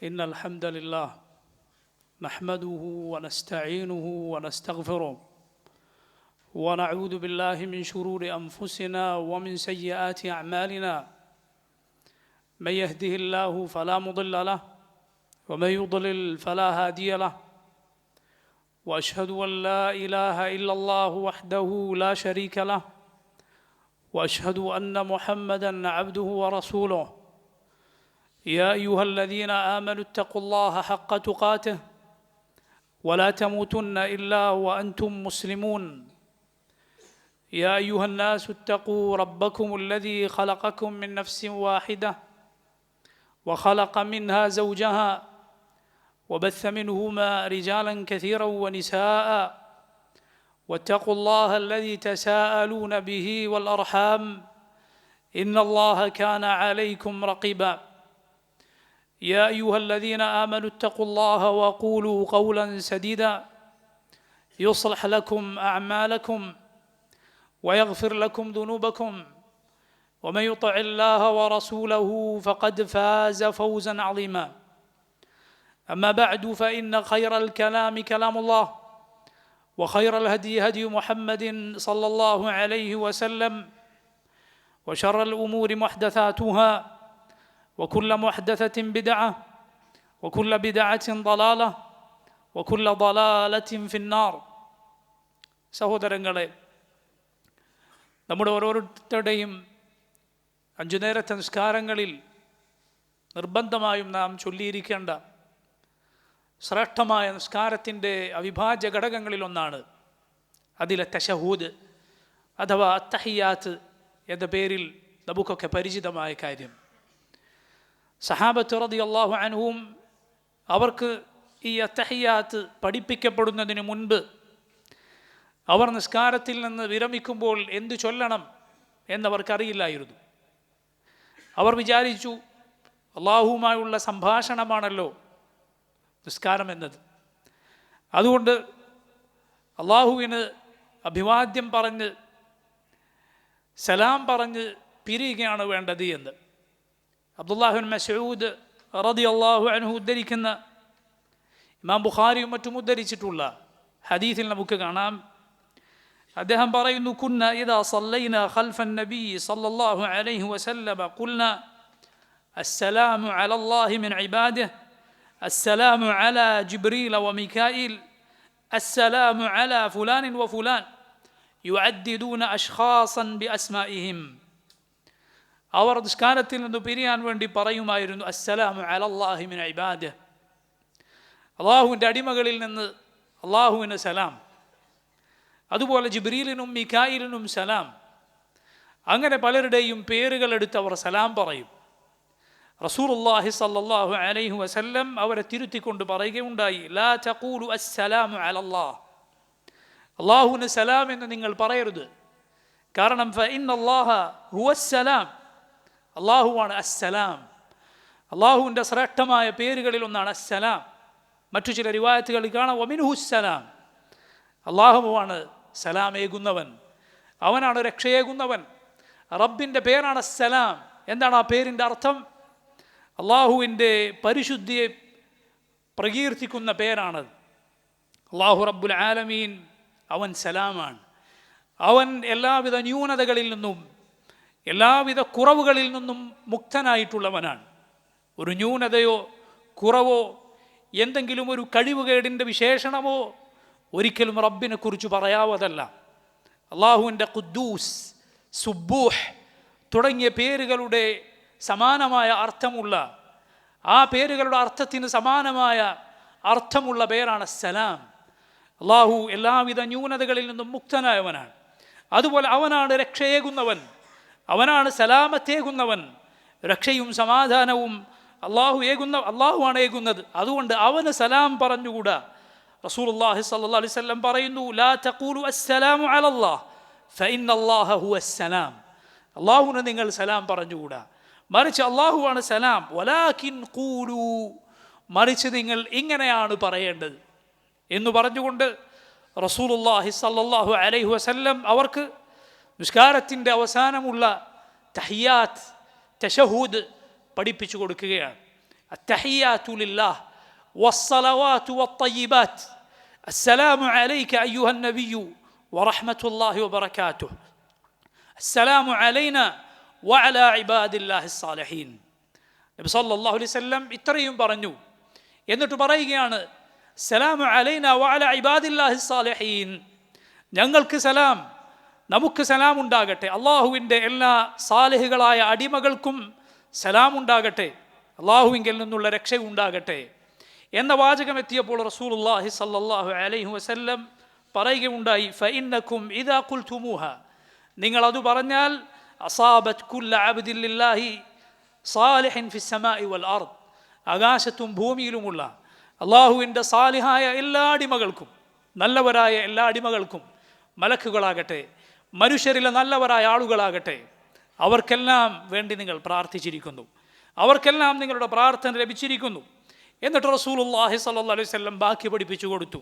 إن الحمد لله نحمده ونستعينه ونستغفره ونعوذ بالله من شرور أنفسنا ومن سيئات أعمالنا من يهده الله فلا مضل له ومن يضلل فلا هادي له وأشهد أن لا إله إلا الله وحده لا شريك له وأشهد أن محمدًا عبده ورسوله يا أيها الذين آمنوا اتقوا الله حق تقاته ولا تموتن إلا وأنتم مسلمون يا أيها الناس اتقوا ربكم الذي خلقكم من نفس واحدة وخلق منها زوجها وبث منهما رجالا كثيرا ونساء واتقوا الله الذي تساءلون به والأرحام إن الله كان عليكم رقيبا يا أيها الذين آمنوا اتقوا الله وقولوا قولا سديدا يصلح لكم أعمالكم ويغفر لكم ذنوبكم ومن يطع الله ورسوله فقد فاز فوزا عظيما أما بعد فإن خير الكلام كلام الله وخير الهدي هدي محمد صلى الله عليه وسلم وشر الأمور محدثاتها وكل محدثة بدعة وكل بدعة ضلالة وكل ضلالة في النار. സഹോദരങ്ങളെ, നമ്മുടെ ഓരോരുത്തരുടെയും 5 നേരത്തെ നിസ്കാരങ്ങളിൽ നിർബന്ധമായും നാം ചൊല്ലിയിരിക്കേണ്ട ശ്രേഷ്ഠമായ നിസ്കാരത്തിൻ്റെ അവിഭാജ്യ ഘടകങ്ങളിലൊന്നാണ് അതിലെ തശഹൂദ് അഥവാ അത്തഹിയാത്ത് എന്ന പേരിൽ നമുക്കൊക്കെ പരിചിതമായ കാര്യം. സഹാബത്ത് റളിയല്ലാഹു അൻഹും അവർക്ക് ഈ അത്തഹിയാത്ത് പഠിപ്പിക്കപ്പെടുന്നതിന് മുൻപ് അവർ നിസ്കാരത്തിൽ നിന്ന് വിരമിക്കുമ്പോൾ എന്തു ചൊല്ലണം എന്നവർക്കറിയില്ലായിരുന്നു. അവർ വിചാരിച്ചു, അള്ളാഹുവുമായുള്ള സംഭാഷണമാണല്ലോ നിസ്കാരം എന്നത്, അതുകൊണ്ട് അള്ളാഹുവിന് അഭിവാദ്യം പറഞ്ഞ് സലാം പറഞ്ഞ് പിരിയുകയാണ് വേണ്ടത് എന്ന്. അബ്ദുല്ലാഹ് ബിൻ മസ്ഊദ് റളിയല്ലാഹു അൻഹു ഉദ്ധരിക്കുന്ന, ഇമാം ബുഖാരിയും മറ്റും ഉദ്ധരിച്ചിട്ടുള്ള ഹദീസിൽ നമുക്ക് കാണാം, അദ്ദേഹം പറയുന്നു, കുന്ന ഇദാ സല്ലൈന ഖൽഫൻ നബി സല്ലല്ലാഹു അലൈഹി വസല്ലമ ഖുൽന അസ്സലാമു അലല്ലാഹി മിൻ ഇബാദിഹി അസ്സലാമു അലാ ജിബ്രീൽ വമികായിൽ അസ്സലാമു അലാ ഫുലാൻ വഫുലാൻ യുഅദ്ദിദൂന അശ്ഖാസൻ ബിഅസ്മാഇഹിം. അവർ നിസ്കാരത്തിൽ നിന്ന് പിരിയാൻ വേണ്ടി പറയുമായിരുന്നു, അസ്സലാമു അലല്ലാഹി മിൻ ഇബാദിഹി, അള്ളാഹുവിൻ്റെ അടിമകളിൽ നിന്ന് അള്ളാഹുവിന് സലാം, അതുപോലെ ജിബ്രീലിനും മികായിലിനും സലാം. അങ്ങനെ പലരുടെയും പേരുകൾ എടുത്ത് അവർ സലാം പറയും. റസൂലുള്ളാഹി സ്വല്ലല്ലാഹു അലൈഹി വസല്ലം അവരെ തിരുത്തിക്കൊണ്ട് പറയുകയുണ്ടായി, ലാ തഖൂലു അസ്സലാമു അലല്ലാഹ്, അള്ളാഹുവിന് സലാം എന്ന് നിങ്ങൾ പറയരുത്. കാരണം ഫഇന്നല്ലാഹ ഹുവസ്സലാം, അള്ളാഹുവാണ് അസ്സലാം. അള്ളാഹുവിൻ്റെ ശ്രേഷ്ഠമായ പേരുകളിൽ ഒന്നാണ് അസ്സലാം. മറ്റു ചില റിവായത്തുകളിൽ കാണാം വമിൻഹുസ്സലാം, അള്ളാഹുവാണ് സലാമേകുന്നവൻ, അവനാണ് രക്ഷയേകുന്നവൻ. റബ്ബിൻ്റെ പേരാണ് അസ്സലാം. എന്താണ് ആ പേരിൻ്റെ അർത്ഥം? അള്ളാഹുവിൻ്റെ പരിശുദ്ധിയെ പ്രകീർത്തിക്കുന്ന പേരാണത്. അള്ളാഹു റബ്ബുൽ ആലമീൻ അവൻ സലാമാണ്. അവൻ എല്ലാവിധ ന്യൂനതകളിൽ നിന്നും എല്ലാവിധ കുറവുകളിൽ നിന്നും മുക്തനായിട്ടുള്ളവനാണ്. ഒരു ന്യൂനതയോ കുറവോ എന്തെങ്കിലും ഒരു കഴിവുകേടിൻ്റെ വിശേഷണമോ ഒരിക്കലും റബ്ബിനെ കുറിച്ച് പറയാവതല്ല. അള്ളാഹുവിൻ്റെ ഖുദ്ദൂസ്, സുബ്ബൂഹ് തുടങ്ങിയ പേരുകളുടെ സമാനമായ അർത്ഥമുള്ള, ആ പേരുകളുടെ അർത്ഥത്തിന് സമാനമായ അർത്ഥമുള്ള പേരാണ് സലാം. അള്ളാഹു എല്ലാവിധ ന്യൂനതകളിൽ നിന്നും മുക്തനായവനാണ്. അതുപോലെ അവനാണ് രക്ഷയേകുന്നവൻ, അവനാണ് സലാമത്തേകുന്നവൻ. രക്ഷയും സമാധാനവും അള്ളാഹുവാണ് ഏകുന്നത്. അതുകൊണ്ട് അവന് സലാം പറഞ്ഞുകൂടാ. റസൂലുള്ളാഹി സ്വല്ലല്ലാഹു അലൈഹി വസല്ലം പറയുന്നു, ലാ തഖൂലു അസ്സലാമു അലല്ലാഹ് ഫഇന്നല്ലാഹ ഹുവസ്സലാം, അള്ളാഹുവിന് നിങ്ങൾ സലാം പറഞ്ഞുകൂടാ, മറിച്ച് അള്ളാഹുവാണ് സലാം. വലാകിൻ ഖൂലു, മറിച്ച് നിങ്ങൾ ഇങ്ങനെയാണ് പറയേണ്ടത് എന്ന് പറഞ്ഞുകൊണ്ട് റസൂലുള്ളാഹി സ്വല്ലല്ലാഹു അലൈഹി വസല്ലം അവർക്ക് നിസ്കാരത്തിൻ്റെ അവസാനമുള്ള തഹിയാത്ത്, തശഹൂദ് പഠിപ്പിച്ചു കൊടുക്കുകയാണ്. അത്തഹിയാതു ലില്ലാഹ് വസ്സലവാതു വത്തയ്യിബാത്ത് അസ്സലാമു അലൈക അയ്യുഹൻ നബിയ്യു വറഹ്മത്തുള്ളാഹി വബറകാതുഹു അസ്സലാമു അലൈനാ വഅലാ ഇബാദില്ലാഹിസ് സാലിഹീൻ. നബി സല്ലല്ലാഹു അലൈഹി വസല്ലം ഇത്രയും പറഞ്ഞു. എന്നിട്ട് പറയുകയാണ്, സലാമു അലൈനാ വഅലാ ഇബാദില്ലാഹിസ് സാലിഹീൻ, ഞങ്ങൾക്ക് സലാം, നമുക്ക് സലാം ഉണ്ടാകട്ടെ, അള്ളാഹുവിൻ്റെ എല്ലാ സാലിഹുകളായ അടിമകൾക്കും സലാം ഉണ്ടാകട്ടെ, അള്ളാഹുവിങ്കിൽ നിന്നുള്ള രക്ഷയുണ്ടാകട്ടെ എന്ന വാചകം എത്തിയപ്പോൾ റസൂലുള്ളാഹി സ്വല്ലല്ലാഹു അലൈഹി വസല്ലം പറയുകയുണ്ടായി, ഫഇന്നകും ഇദാ ഖുൽതുമൂഹ, നിങ്ങൾ അത് പറഞ്ഞാൽ അസാബത് കുല്ല അബ്ദിൻ ലില്ലാഹി സാലിഹിൻ ഫിസ് സമാഇ വൽ അർദ്, ആകാശത്തും ഭൂമിയിലുമുള്ള അള്ളാഹുവിൻ്റെ സാലിഹായ എല്ലാ അടിമകൾക്കും, നല്ലവരായ എല്ലാ അടിമകൾക്കും, മലക്കുകളാകട്ടെ മനുഷ്യരിലെ നല്ലവരായ ആളുകളാകട്ടെ, അവർക്കെല്ലാം വേണ്ടി നിങ്ങൾ പ്രാർത്ഥിച്ചിരിക്കുന്നു, അവർക്കെല്ലാം നിങ്ങളുടെ പ്രാർത്ഥന ലഭിച്ചിരിക്കുന്നു. എന്നിട്ട് റസൂലുള്ളാഹി സ്വല്ലല്ലാഹു അലൈഹി വസല്ലം ബാക്കി പഠിപ്പിച്ചു കൊടുത്തു,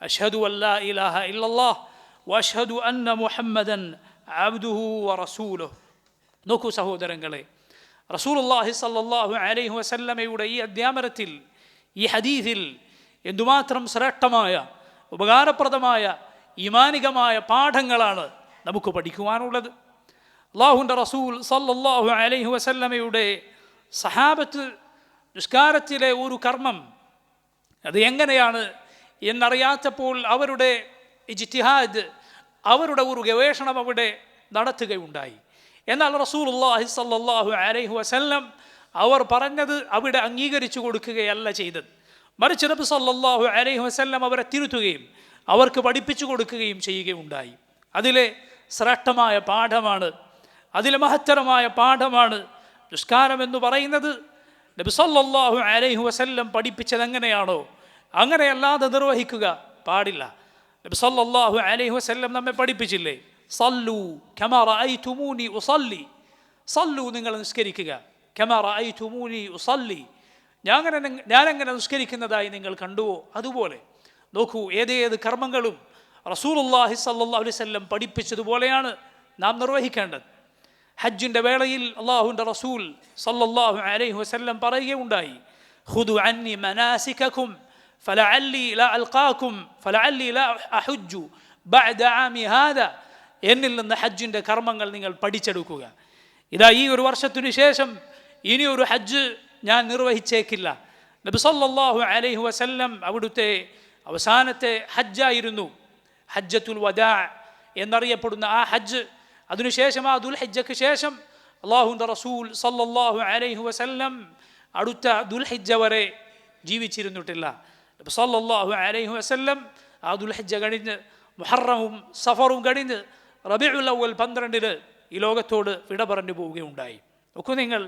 അഷ്ഹദു അല്ലാ ഇലാഹ ഇല്ലല്ലാഹ് വഅഷ്ഹദു അന്ന മുഹമ്മദൻ അബ്ദുഹു വറസൂലുഹു. നോക്കൂ സഹോദരങ്ങളെ, റസൂലുള്ളാഹി സ്വല്ലല്ലാഹു അലൈഹി വസല്ലമയുടെ ഈ അധ്യാപനത്തിൽ, ഈ ഹദീസിൽ എന്തുമാത്രം ശ്രേഷ്ഠമായ ഉപകാരപ്രദമായ ഈമാനികമായ പാഠങ്ങളാണ് നമുക്ക് പഠിക്കുവാനുള്ളത്. അല്ലാഹുവിൻ്റെ റസൂൽ സല്ലല്ലാഹു അലൈഹി വസല്ലമയുടെ സഹാബത്ത് നിസ്കാരത്തിലെ ഒരു കർമ്മം അത് എങ്ങനെയാണ് എന്നറിയാത്തപ്പോൾ അവരുടെ ഇജ്തിഹാദ്, അവരുടെ ഒരു ഗവേഷണം അവിടെ നടത്തുകയുണ്ടായി. എന്നാൽ റസൂലുള്ളാഹി സ്വല്ലല്ലാഹു അലൈഹി വസല്ലം അവർ പറഞ്ഞത് അവിടെ അംഗീകരിച്ചു കൊടുക്കുകയല്ല ചെയ്തത്, മറിച്ച് നബി സല്ലല്ലാഹു അലൈഹി വസല്ലം അവരെ തിരുത്തുകയും അവർക്ക് പഠിപ്പിച്ചു കൊടുക്കുകയും ചെയ്യുകയുണ്ടായി. അതിലെ ശ്രേഷ്ഠമായ പാഠമാണ്, അതിലെ മഹത്തരമായ പാഠമാണ് നിസ്കാരം എന്ന് പറയുന്നത്. നബി സല്ലല്ലാഹു അലൈഹി വസല്ലം പഠിപ്പിച്ചത് എങ്ങനെയാണോ അങ്ങനെയല്ലാതെ നിർവഹിക്കുക പാടില്ല. നബി സല്ലല്ലാഹു അലൈഹി വസല്ലം നമ്മെ പഠിപ്പിച്ചില്ലേ, സല്ലു കമാ റഅയ്തുമൂനി ഉസല്ലി, സല്ലു നിങ്ങൾ നിസ്കരിക്കുക, കമാ റഅയ്തുമൂനി ഉസല്ലി, ഞാനെങ്ങനെ നിസ്കരിക്കുന്നതായി നിങ്ങൾ കണ്ടുവോ അതുപോലെ. നോക്കൂ, ഏതേത് കർമ്മങ്ങളും റസൂലുള്ളാഹി സ്വല്ലല്ലാഹു അലൈഹി വസല്ലം പഠിപ്പിച്ചതുപോലെയാണ് നാം നിർവഹിക്കേണ്ടത്. ഹജ്ജിൻ്റെ വേളയിൽ അല്ലാഹുവിൻ്റെ റസൂൽ സല്ലല്ലാഹു അലൈഹി വസല്ലം പറയുകയുണ്ടായി, ഖുദു അന്നി മനാസികകും ഫലഅല്ലി ലാ അൽഖാകും ഫലഅല്ലി ലാ അഹുജ്ജു ബഅദ ആമി ഹാദാ, എന്നിൽ നിന്ന് ഹജ്ജിൻ്റെ കർമ്മങ്ങൾ നിങ്ങൾ പഠിച്ചെടുക്കുക. ഇതാ ഈ ഒരു വർഷത്തിനു ശേഷം ഇനിയൊരു ഹജ്ജ് ഞാൻ നിർവഹിച്ചേക്കില്ല. നബി സല്ലല്ലാഹു അലൈഹി വസല്ലം അവിടുത്തെ അവസാനത്തെ ഹജ്ജായിരുന്നു ഹജ്ജത്തുൽ വദാ എന്നറിയപ്പെടുന്ന ആ ഹജ്ജ്. അതിനുശേഷം ആ ദുൽഹിജ്ജയ്ക്ക് ശേഷം അല്ലാഹുവിൻ്റെ റസൂൽ സല്ലല്ലാഹു അലൈഹി വസല്ലം അടുത്ത ദുൽഹിജ്ജ വരെ ജീവിച്ചിരുന്നിട്ടില്ല. നബി സല്ലല്ലാഹു അലൈഹി വസല്ലം ആ ദുൽഹിജ്ജ കഴിഞ്ഞ് മുഹറമും സഫറും കഴിഞ്ഞ് റബീഉൽ അവ്വൽ 12 ഈ ലോകത്തോട് വിട പറഞ്ഞു പോവുകയുണ്ടായി. നോക്കൂ നിങ്ങൾ,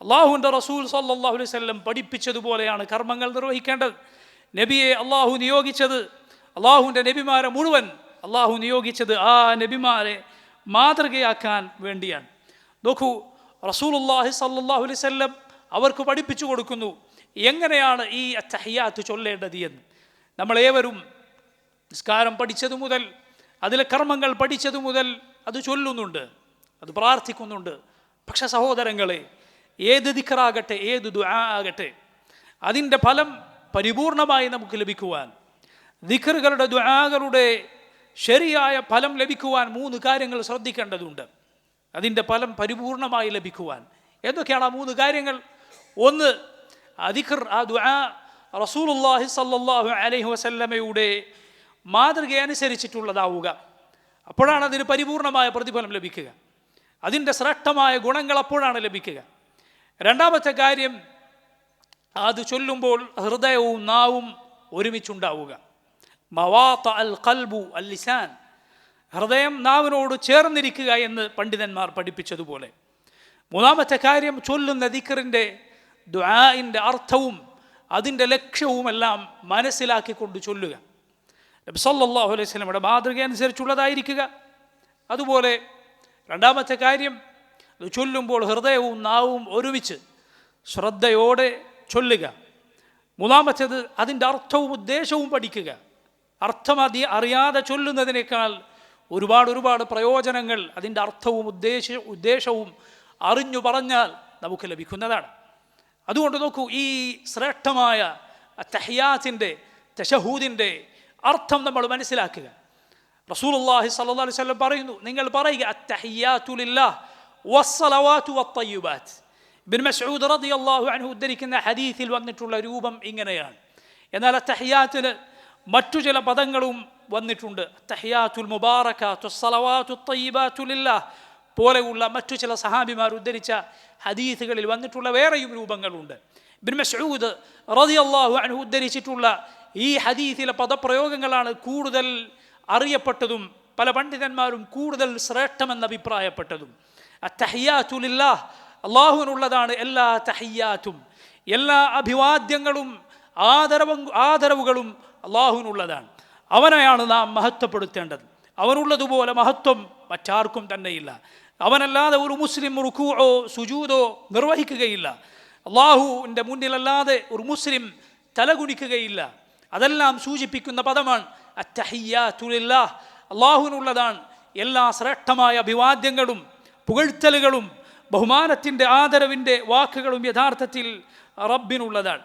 അല്ലാഹുവിൻ്റെ റസൂൽ സല്ലല്ലാഹു അലൈഹി വസല്ലം പഠിപ്പിച്ചതുപോലെയാണ് കർമ്മങ്ങൾ നിർവഹിക്കേണ്ടത്. നബിയെ അള്ളാഹു നിയോഗിച്ചത്, അള്ളാഹുവിൻ്റെ നബിമാരെ മുഴുവൻ അള്ളാഹു നിയോഗിച്ചത് ആ നബിമാരെ മാതൃകയാക്കാൻ വേണ്ടിയാണ്. നോക്കൂ, റസൂലുള്ളാഹി സ്വല്ലല്ലാഹു അലൈഹി വസല്ലം അവർക്ക് പഠിപ്പിച്ചു കൊടുക്കുന്നു എങ്ങനെയാണ് ഈ അത്തഹിയാത്ത് ചൊല്ലേണ്ടത് എന്ന്. നമ്മളേവരും നിസ്കാരം പഠിച്ചതു മുതൽ, അതിലെ കർമ്മങ്ങൾ പഠിച്ചതു മുതൽ അത് ചൊല്ലുന്നുണ്ട്, അത് പ്രാർത്ഥിക്കുന്നുണ്ട്. പക്ഷെ സഹോദരങ്ങളെ, ഏത് ദിക്റാകട്ടെ, ഏത് ദുആ ആകട്ടെ, അതിൻ്റെ ഫലം പരിപൂർണമായി നമുക്ക് ലഭിക്കുവാൻ, ദിക്റുകളുടെ ദുആകളുടെ ശരിയായ ഫലം ലഭിക്കുവാൻ 3 കാര്യങ്ങൾ ശ്രദ്ധിക്കേണ്ടതുണ്ട്. അതിൻ്റെ ഫലം പരിപൂർണമായി ലഭിക്കുവാൻ എന്തൊക്കെയാണ് ആ 3 കാര്യങ്ങൾ? ഒന്ന്, ആ ദിക്ർ, ആ ദുആ റസൂലുള്ളാഹി സ്വല്ലല്ലാഹു അലൈഹി വസല്ലമയുടെ മാതൃകയനുസരിച്ചിട്ടുള്ളതാവുക. അപ്പോഴാണ് അതിന് പരിപൂർണമായ പ്രതിഫലം ലഭിക്കുക, അതിൻ്റെ ശ്രേഷ്ഠമായ ഗുണങ്ങൾ അപ്പോഴാണ് ലഭിക്കുക. രണ്ടാമത്തെ കാര്യം, അത് ചൊല്ലുമ്പോൾ ഹൃദയവും നാവും ഒരുമിച്ചുണ്ടാവുക. മവാത്ത അൽ ഖൽബു അൽ ലിസാൻ, ഹൃദയം നാവിനോട് ചേർന്നിരിക്കുക എന്ന് പണ്ഡിതന്മാർ പഠിപ്പിച്ചതുപോലെ. മൂന്നാമത്തെ കാര്യം, ചൊല്ലുന്ന ദിക്റിൻ്റെ ദുആഇൻ്റെ അർത്ഥവും അതിൻ്റെ ലക്ഷ്യവുമെല്ലാം മനസ്സിലാക്കിക്കൊണ്ട് ചൊല്ലുക, നബി സല്ലല്ലാഹു അലൈഹി വസല്ലമയുടെ മാതൃക അനുസരിച്ചുള്ളതായിരിക്കുക. അതുപോലെ രണ്ടാമത്തെ കാര്യം, അത് ചൊല്ലുമ്പോൾ ഹൃദയവും നാവും ഒരുമിച്ച് ശ്രദ്ധയോടെ ചൊല്ലുക. മൂന്നാമത്തേത്, അതിൻ്റെ അർത്ഥവും ഉദ്ദേശവും പഠിക്കുക. അർത്ഥം അറിയാതെ ചൊല്ലുന്നതിനേക്കാൾ ഒരുപാട് പ്രയോജനങ്ങൾ അതിൻ്റെ അർത്ഥവും ഉദ്ദേശവും അറിഞ്ഞു പറഞ്ഞാൽ നമുക്ക് ലഭിക്കുന്നതാണ്. അതുകൊണ്ട് നോക്കൂ, ഈ ശ്രേഷ്ഠമായ തഹിയാത്തിൻ്റെ തശഹൂദിൻ്റെ അർത്ഥം നമ്മൾ മനസ്സിലാക്കുക. റസൂലുള്ളാഹി സ്വല്ലല്ലാഹു അലൈഹി വസല്ലം പറയുന്നു, നിങ്ങൾ പറയുക അത്തഹിയാതു ലില്ലാഹ് വസ്സലവാതു വത്തയ്യിബാത്ത്. ഇബ്നു മസ്ഊദ് റളിയല്ലാഹു അൻഹു ഉദ്ധരിക്കുന്ന ഹദീസിൽ വന്നിട്ടുള്ള രൂപം ഇങ്ങനെയാണ്. എന്നാൽ അത്തഹിയാത്തിന് മറ്റു ചില പദങ്ങളും വന്നിട്ടുണ്ട്. അത്തഹിയാത്തുൽ മുബാറകാത്തു വസ്സലവാതു വത്തയ്യിബാതു ലില്ലാഹ് പോലെയുള്ള മറ്റു ചില സഹാബിമാർ ഉദ്ധരിച്ച ഹദീസുകളിൽ വന്നിട്ടുള്ള വേറെയും രൂപങ്ങളുണ്ട്. ഇബ്നു മസ്ഊദ് റളിയല്ലാഹു അൻഹു ഉദ്ധരിച്ചിട്ടുള്ള ഈ ഹദീസിലെ പദപ്രയോഗങ്ങളാണ് കൂടുതൽ അറിയപ്പെട്ടതും പല പണ്ഡിതന്മാരും കൂടുതൽ ശ്രേഷ്ഠമെന്ന് അഭിപ്രായപ്പെട്ടതും. അത്തഹിയാതു ലില്ലാഹ്, അള്ളാഹുവിനുള്ളതാണ് എല്ലാ തഹിയാത്തും, എല്ലാ അഭിവാദ്യങ്ങളും ആദരവുകളും അള്ളാഹുവിനുള്ളതാണ്. അവനെയാണ് നാം മഹത്വപ്പെടുത്തേണ്ടത്. അവനുള്ളതുപോലെ മഹത്വം മറ്റാർക്കും തന്നെയില്ല. അവനല്ലാതെ ഒരു മുസ്ലിം റുകൂഅോ സുജൂദോ നിർവഹിക്കുകയില്ല. അള്ളാഹുവിൻ്റെ മുന്നിലല്ലാതെ ഒരു മുസ്ലിം തലകുനിക്കുകയില്ല. അതെല്ലാം സൂചിപ്പിക്കുന്ന പദമാണ് അത്തഹിയാതു ലില്ലാഹ്. അള്ളാഹുവിനുള്ളതാണ് എല്ലാ ശ്രേഷ്ഠമായ അഭിവാദ്യങ്ങളും പുകഴ്ത്തലുകളും ബഹുമാനത്തിൻ്റെ ആദരവിൻ്റെ വാക്കുകളും യഥാർത്ഥത്തിൽ റബ്ബിനുള്ളതാണ്.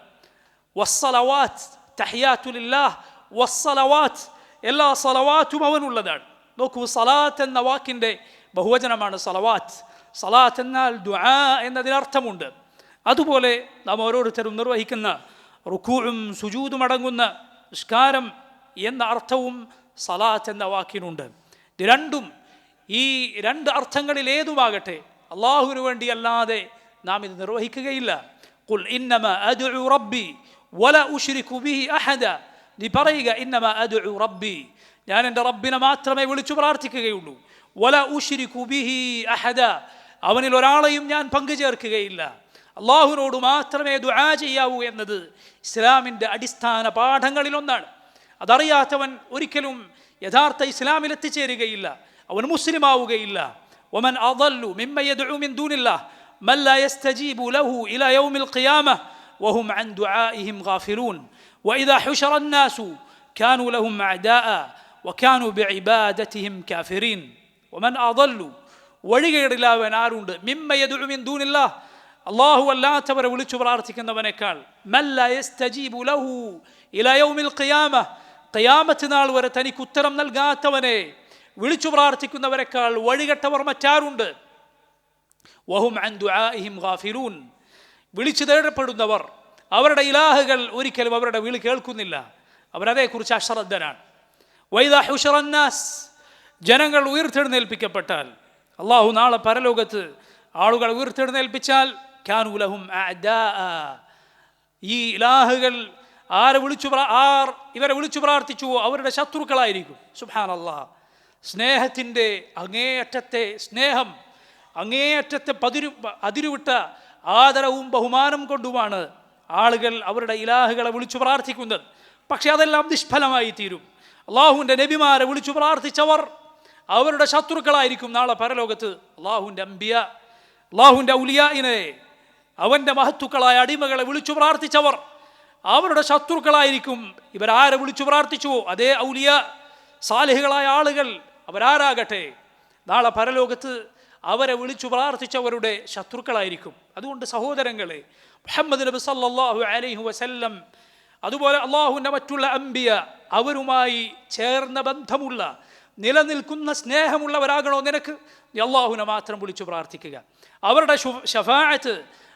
വസ്സലവാത്ത്, തഹിയാതു ലില്ലാഹ് വസ്സലവാത്ത്, എല്ലാ സലവാത്തും അവനുള്ളതാണ്. നോക്കൂ, സലാത്ത് എന്ന വാക്കിൻ്റെ ബഹുവചനമാണ് സലവാത്ത്. സലാത്ത് എന്നാൽ ദുആ എന്നതിനർത്ഥമുണ്ട്. അതുപോലെ നാം ഓരോരുത്തരും നിർവഹിക്കുന്ന റുകൂഉം സുജൂദും അടങ്ങുന്ന നിസ്കാരം എന്ന അർത്ഥവും സലാത്ത് എന്ന വാക്കിനുണ്ട്. ഇത് രണ്ടും, ഈ രണ്ട് അർത്ഥങ്ങളിൽ ഏതുമാകട്ടെ, അള്ളാഹുവിന് വേണ്ടി അല്ലാതെ നാം ഇത് നിർവഹിക്കുകയില്ല. ഖുൽ ഇന്നമാ അദ്ഉ റബ്ബി വലാ ഉശ്രികു ബിഹി അഹദ. നീ പറയുക, ഇന്നമാ അദ്ഉ റബ്ബി, ഞാൻ എൻ്റെ റബ്ബിനെ മാത്രമേ വിളിച്ചു പ്രാർത്ഥിക്കുകയുള്ളൂ. വലാ ഉശ്രികു ബിഹി അഹദ, അവനിൽ ഒരാളെയും ഞാൻ പങ്കുചേർക്കുകയില്ല. അള്ളാഹുവിനോട് മാത്രമേ ദുആ ചെയ്യാവൂ എന്നത് ഇസ്ലാമിൻ്റെ അടിസ്ഥാന പാഠങ്ങളിലൊന്നാണ്. അതറിയാത്തവൻ ഒരിക്കലും യഥാർത്ഥ ഇസ്ലാമിൽ എത്തിച്ചേരുകയില്ല, അവൻ മുസ്ലിം ആവുകയില്ല. വമൻ അദല്ലു മിമ്മൻ യദ്ഉ മിൻ ദൂനില്ലാഹ് മൻ ലാ യസ്തജീബു ലഹു ഇലാ യൗമിൽ ഖിയാമഹ് വഹും അൻ ദുആഇഹിം ഗാഫിലൂൻ വഇദാ ഹുശറ അന്നാസു കാനൂ ലഹും അഅദാഅ വകാനൂ ബിഇബാദതിഹിം കാഫിരീൻ. വമൻ അദല്ലു, വഴികേടിലാവൻ ആരുണ്ട്, മിമ്മൻ യദ്ഉ മിൻ ദൂനില്ലാഹ്, അള്ളാഹു അല്ലാത്തവരെ വിളിച്ചു പ്രാർത്ഥിക്കുന്നവനേക്കാൾ, മൻ ലാ യസ്തജീബു ലഹു ഇലാ യൗമിൽ ഖിയാമഹ്, ഖിയാമത്ത് നാൾ വരെ തനിക്ക് ഉത്തരം നൽകാത്തവനെ വിളിച്ചു പ്രാർത്ഥിക്കുന്നവരെക്കാൾ വഴികെട്ടവർ മറ്റാരുണ്ട്. വഹും അൻ ദുആഇഹിം ഗാഫിലൂൻ, വിളിച്ചു തേടപ്പെടുന്നവർ, അവരുടെ ഇലാഹുകൾ ഒരിക്കലും അവരുടെ വിളി കേൾക്കുന്നില്ല, അവരതേക്കുറിച്ച് അശ്രദ്ധരാണ്. വൈദാ ഹുശറ അന്നാസ്, ജനങ്ങൾ ഉയർത്തെഴുന്നേൽപ്പിക്കപ്പെട്ടാൽ, അള്ളാഹു നാളെ പരലോകത്ത് ആളുകൾ ഉയർത്തെഴുന്നേൽപ്പിച്ചാൽ, കാനൂ ലഹും അഅദാഅ, ഈ ഇലാഹുകൾ ഇവരെ വിളിച്ചു പ്രാർത്ഥിച്ചുവോ അവരുടെ ശത്രുക്കളായിരിക്കും. സുബ്ഹാനല്ലാഹ്, സ്നേഹത്തിൻ്റെ അങ്ങേയറ്റത്തെ സ്നേഹം, അങ്ങേയറ്റത്തെ അതിരുവിട്ട ആദരവും ബഹുമാനം കൊണ്ടുമാണ് ആളുകൾ അവരുടെ ഇലാഹുകളെ വിളിച്ചു പ്രാർത്ഥിക്കുന്നത്. പക്ഷെ അതെല്ലാം നിഷ്ഫലമായി തീരും. അള്ളാഹുവിൻ്റെ നബിമാരെ വിളിച്ചു പ്രാർത്ഥിച്ചവർ അവരുടെ ശത്രുക്കളായിരിക്കും നാളെ പരലോകത്ത്. അള്ളാഹുവിൻ്റെ അംബിയ, അള്ളാഹുവിൻ്റെ ഔലിയായിനെ, അവൻ്റെ മഹത്തുക്കളായ അടിമകളെ വിളിച്ചു പ്രാർത്ഥിച്ചവർ അവരുടെ ശത്രുക്കളായിരിക്കും. ഇവരാരെ വിളിച്ചു പ്രാർത്ഥിച്ചുവോ അതേ ഔലിയ സാലിഹുകളായ ആളുകൾ അവരാരാകട്ടെ നാളെ പരലോകത്ത് അവരെ വിളിച്ചു പ്രാർത്ഥിച്ചവരുടെ ശത്രുക്കളായിരിക്കും. അതുകൊണ്ട് സഹോദരങ്ങളെ, മുഹമ്മദ് നബി സല്ലല്ലാഹു അലൈഹി വസല്ലം, അതുപോലെ അള്ളാഹുവിൻ്റെ മറ്റുള്ള അംബിയ, അവരുമായി ചേർന്ന ബന്ധമുള്ള നിലനിൽക്കുന്ന സ്നേഹമുള്ളവരാകണോ നിനക്ക്, നീ അള്ളാഹുവിനെ മാത്രം വിളിച്ചു പ്രാർത്ഥിക്കുക. അവരുടെ ശഫാഅത്ത്,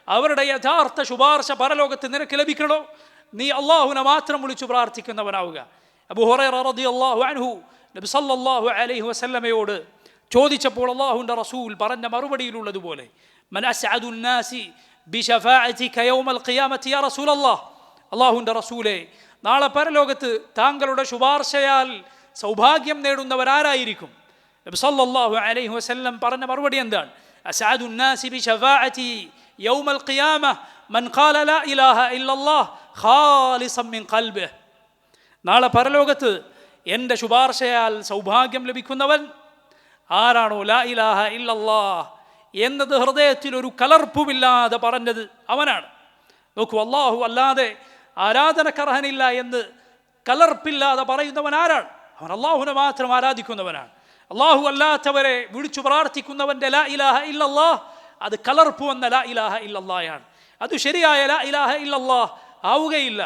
അവരുടെ യഥാർത്ഥ ശുപാർശ പരലോകത്ത് നിനക്ക് ലഭിക്കണോ, നീ അള്ളാഹുവിനെ മാത്രം വിളിച്ചു പ്രാർത്ഥിക്കുന്നവനാവുക. അബൂ ഹുറൈറ റളിയല്ലാഹു അൻഹു നബി സല്ലല്ലാഹു അലൈഹി വസല്ലമയോട് ചോദിച്ചപ്പോൾ അള്ളാഹുവിൻ്റെ റസൂൽ പറഞ്ഞ മറുപടിയിലുള്ളതുപോലെ, മൻ അസ്അദുൻ നാസി ബിശഫാഅതിക യൗമൽ ഖിയാമത്തി യാ റസൂലല്ലാഹ്, അള്ളാഹുവിൻ്റെ റസൂലെ, നാളെ പരലോകത്ത് താങ്കളുടെ ശുപാർശയാൽ സൗഭാഗ്യം നേടുന്നവരാരായിരിക്കും? നബി സല്ലല്ലാഹു അലൈഹി വസല്ലം പറഞ്ഞ മറുപടി എന്താണ്? അസ്അദുൻ നാസി ബിശഫാഅതി യൗമൽ ഖിയാമഹ് മൻ ഖാല ലാ ഇലാഹ ഇല്ലല്ലാഹ് ഖാലിസൻ മിൻ ഖൽബിഹി, നാളെ പരലോകത്ത് എൻ്റെ ശുപാർശയാൽ സൗഭാഗ്യം ലഭിക്കുന്നവൻ ആരാണോ ലാ ഇലാഹ ഇല്ലല്ലാഹ് എന്നത് ഹൃദയത്തിൽ ഒരു കലർപ്പുമില്ലാതെ പറഞ്ഞത് അവനാണ്. നോക്കൂ, അള്ളാഹു അല്ലാതെ ആരാധനക്കർഹനില്ല എന്ന് കലർപ്പില്ലാതെ പറയുന്നവൻ ആരാണ്? അവൻ അള്ളാഹുവിനെ മാത്രം ആരാധിക്കുന്നവനാണ്. അള്ളാഹു അല്ലാത്തവരെ വിളിച്ചു പ്രാർത്ഥിക്കുന്നവൻ്റെ ലാ ഇലാഹ ഇല്ലല്ലാഹ് അത് കലർപ്പ് വന്ന ലാ ഇലാഹ ഇല്ലല്ലാഹയാണ്. അത് ശരിയായ ലാ ഇലാഹ ഇല്ലല്ലാഹ് ആവുകയില്ല.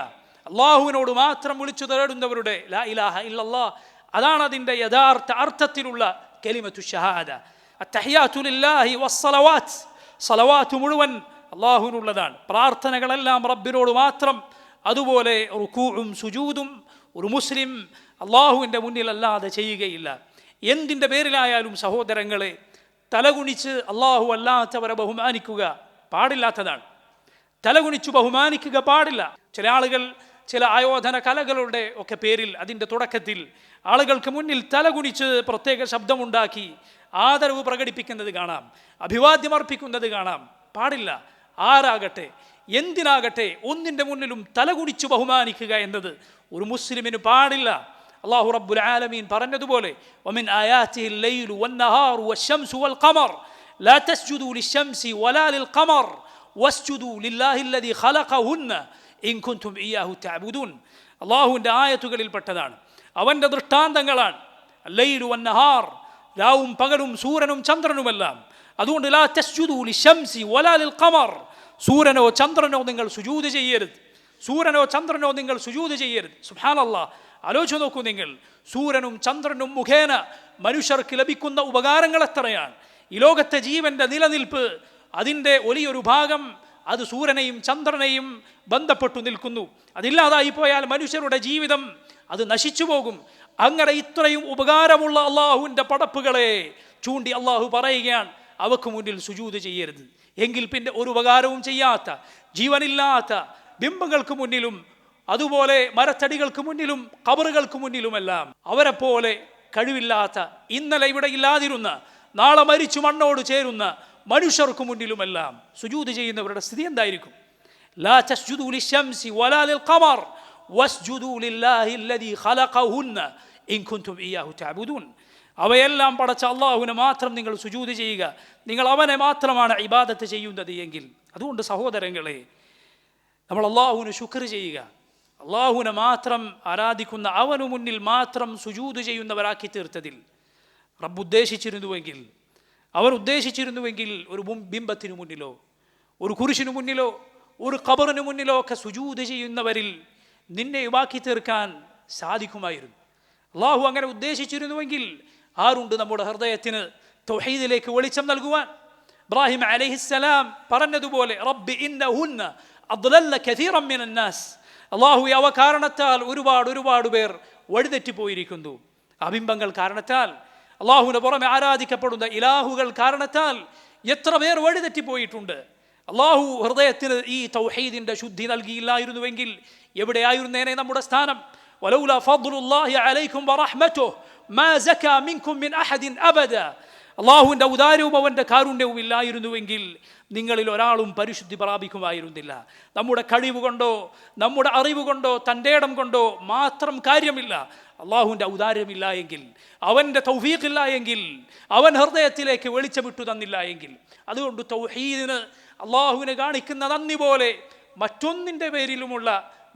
അള്ളാഹുവിനോട് മാത്രം വിളിച്ചു തേടുന്നവരുടെ ലാ ഇലാഹ ഇല്ലല്ലാഹ് അതാണ് അതിൻ്റെ യഥാർത്ഥ അർത്ഥത്തിലുള്ള കലിമത്തു ഷഹാദ. അത്തഹിയാത്തു ലില്ലാഹി വസ്സലവാത്ത്, സലവാത്ത് മുഴുവൻ അള്ളാഹുവിനുള്ളതാണ്. പ്രാർത്ഥനകളെല്ലാം റബ്ബിനോട് മാത്രം. അതുപോലെ റുകൂഉം സുജൂദും ഒരു മുസ്ലിം അള്ളാഹുവിൻ്റെ മുന്നിലല്ലാതെ ചെയ്യുകയില്ല. എന്തിൻ്റെ പേരിലായാലും സഹോദരങ്ങളെ, തലകുണിച്ച് അള്ളാഹു അല്ലാത്തവരെ ബഹുമാനിക്കുക പാടില്ലാത്തതാണ്. തലകുണിച്ചു ബഹുമാനിക്കുക പാടില്ല. ചില ആളുകൾ ചില ആയോധന കലകളുടെ ഒക്കെ പേരിൽ അതിൻ്റെ തുടക്കത്തിൽ ആളുകൾക്ക് മുന്നിൽ തലകുണിച്ച് പ്രത്യേക ശബ്ദമുണ്ടാക്കി ആദരവ് പ്രകടിപ്പിക്കുന്നത് കാണാം, അഭിവാദ്യം അർപ്പിക്കുന്നത് കാണാം. പാടില്ല. ആരാകട്ടെ എന്തിനാകട്ടെ ഒന്നിൻ്റെ മുന്നിലും തലകുണിച്ചു ബഹുമാനിക്കുക എന്നത് ഒരു മുസ്ലിമിന് പാടില്ല. അല്ലാഹു റബ്ബുൽ ആലമീൻ പറഞ്ഞതുപോലെ വമിൻ ആയാതിഹിൽ ലൈലു വന്നഹാറു വശംസു വൽ ഖമർ ലാ തസ്ജുദു ലിശംസി വലാ ലിൽ ഖമർ വസ്ജുദു ലില്ലാഹി അല്ലദീ ഖലഖഹുന്ന ഇൻ കുൻതും ഇയ്യാഹു തഅബുദൂൻ. അല്ലാഹുവിൻ്റെ ആയത്തുകളിൽപ്പെട്ടതാണ്, അവൻ്റെ ദൃഷ്ടാന്തങ്ങളാണ്. ലൈലു വന്നഹാർ, രാവും പകലും സൂര്യനും ചന്ദ്രനുമെല്ലാം. അതുകൊണ്ട് ലാ തസ്ജുദു ലിശംസി വലാ ലിൽ ഖമർ, സൂര്യനോ ചന്ദ്രനോ നിങ്ങൾ സുജൂദ് ചെയ്യരുത്, സൂര്യനോ ചന്ദ്രനോ നിങ്ങൾ സുജൂദ് ചെയ്യരുത്. സുബ്ഹാനല്ലാഹ്, ആലോചിച്ച് നോക്കൂ നിങ്ങൾ, സൂര്യനും ചന്ദ്രനും മുഖേന മനുഷ്യർക്ക് ലഭിക്കുന്ന ഉപകാരങ്ങൾ എത്രയാണ്. ഈ ലോകത്തെ ജീവൻ്റെ നിലനിൽപ്പ് അതിൻ്റെ വലിയൊരു ഭാഗം അത് സൂര്യനെയും ചന്ദ്രനെയും ബന്ധപ്പെട്ടു നിൽക്കുന്നു. അതില്ലാതായി പോയാൽ മനുഷ്യരുടെ ജീവിതം അത് നശിച്ചു പോകും. അങ്ങനെ ഇത്രയും ഉപകാരമുള്ള അള്ളാഹുവിൻ്റെ പടപ്പുകളെ ചൂണ്ടി അള്ളാഹു പറയുകയാണ്, അവക്ക് മുന്നിൽ സുജൂദ് ചെയ്യരുത്. എങ്കിൽ പിന്നെ ഒരു ഉപകാരവും ചെയ്യാത്ത ജീവനില്ലാത്ത ബിംബങ്ങൾക്ക് മുന്നിലും അതുപോലെ മരത്തടികൾക്ക് മുന്നിലും ഖബറുകൾക്ക് മുന്നിലുമെല്ലാം അവരെ പോലെ കഴിവില്ലാത്ത, ഇന്നലെ ഇവിടെ ഇല്ലാതിരുന്ന, നാളെ മരിച്ചു മണ്ണോട് ചേരുന്ന മനുഷ്യർക്ക് മുന്നിലുമെല്ലാം സുജൂദ് ചെയ്യുന്നവരുടെ സ്ഥിതി എന്തായിരിക്കും? ലാ തസ്ജുദു ലിശംസി വലാ ലിൽ ഖമർ വസ്ജുദു ലില്ലാഹി അല്ലദീ ഖലഖഹുന്ന ഇൻ കുൻതും ഇയ്യാഹു തഅബുദൂൻ. അവയെല്ലാം പടച്ച അള്ളാഹുവിനെ മാത്രം നിങ്ങൾ സുജൂദ് ചെയ്യുക, നിങ്ങൾ അവനെ മാത്രമാണ് ഇബാദത്ത് ചെയ്യുന്നത് എങ്കിൽ. അതുകൊണ്ട് സഹോദരങ്ങളെ, നമ്മൾ അള്ളാഹുവിന് ശുക്ർ ചെയ്യുക, അള്ളാഹുവിനെ മാത്രം ആരാധിക്കുന്ന, അവനു മുന്നിൽ മാത്രം സുജൂദ് ചെയ്യുന്നവരാക്കി തീർത്തതിൽ റബ്ബ് ഉദ്ദേശിച്ചിരുന്നുവെങ്കിൽ, അവർ ഉദ്ദേശിച്ചിരുന്നുവെങ്കിൽ ഒരു ബിംബത്തിനു മുന്നിലോ ഒരു കുരിശിനു മുന്നിലോ ഒരു ഖബറിനു മുന്നിലോ ഒക്കെ സുജൂദ് ചെയ്യുന്നവരിൽ നിന്നെ ബാക്കി തീർക്കാൻ സാധിക്കുമായിരുന്നു. അള്ളാഹു അങ്ങനെ ഉദ്ദേശിച്ചിരുന്നുവെങ്കിൽ ആരുണ്ട് നമ്മുടെ ഹൃദയത്തിന് തൗഹീദിലേക്ക് വെളിച്ചം നൽകുവാൻ? ഇബ്രാഹിം അലൈഹിസ്സലാം പറഞ്ഞതുപോലെ റബ്ബി ഇന്നഹുന്ന അദ്ലല്ല കസീറൻ മിനൻ നാസ്, അള്ളാഹു അവ കാരണത്താൽ ഒരുപാട് പേർ വഴിതെറ്റിപ്പോയിരിക്കുന്നു. അബിംബങ്ങൾ കാരണത്താൽ, അള്ളാഹുവിന് പുറമെ ആരാധിക്കപ്പെടുന്ന ഇലാഹുകൾ കാരണത്താൽ എത്ര പേർ വഴിതെറ്റിപ്പോയിട്ടുണ്ട്. അള്ളാഹു ഹൃദയത്തിന് ഈ തൗഹീദിൻ്റെ ശുദ്ധി നൽകിയില്ലായിരുന്നുവെങ്കിൽ എവിടെയായിരുന്നേനെ നമ്മുടെ സ്ഥാനം? വലൗലാ ഫദ്ലുല്ലാഹി അലൈക്കും വറഹ്മതുഹു മാ സകാ മിൻകും മിൻ അഹദിൻ അബദ. അള്ളാഹുവിൻ്റെ ഔദാര്യവും അവൻ്റെ കാരുണ്യവും ഇല്ലായിരുന്നുവെങ്കിൽ നിങ്ങളിൽ ഒരാളും പരിശുദ്ധി പ്രാപിക്കുമായിരുന്നില്ല. നമ്മുടെ കഴിവ് കൊണ്ടോ നമ്മുടെ അറിവ് കൊണ്ടോ തൻ്റെ ഇടം കൊണ്ടോ മാത്രം കാര്യമില്ല. അള്ളാഹുവിൻ്റെ ഔദാര്യമില്ല എങ്കിൽ, അവൻ്റെ തൗഫീഖില്ല എങ്കിൽ, അവൻ ഹൃദയത്തിലേക്ക് വെളിച്ചമിട്ടു തന്നില്ല എങ്കിൽ, അതുകൊണ്ട് തൗഹീദിന് അള്ളാഹുവിന് കാണിക്കുന്ന നന്ദി പോലെ മറ്റൊന്നിൻ്റെ പേരിലുമുള്ള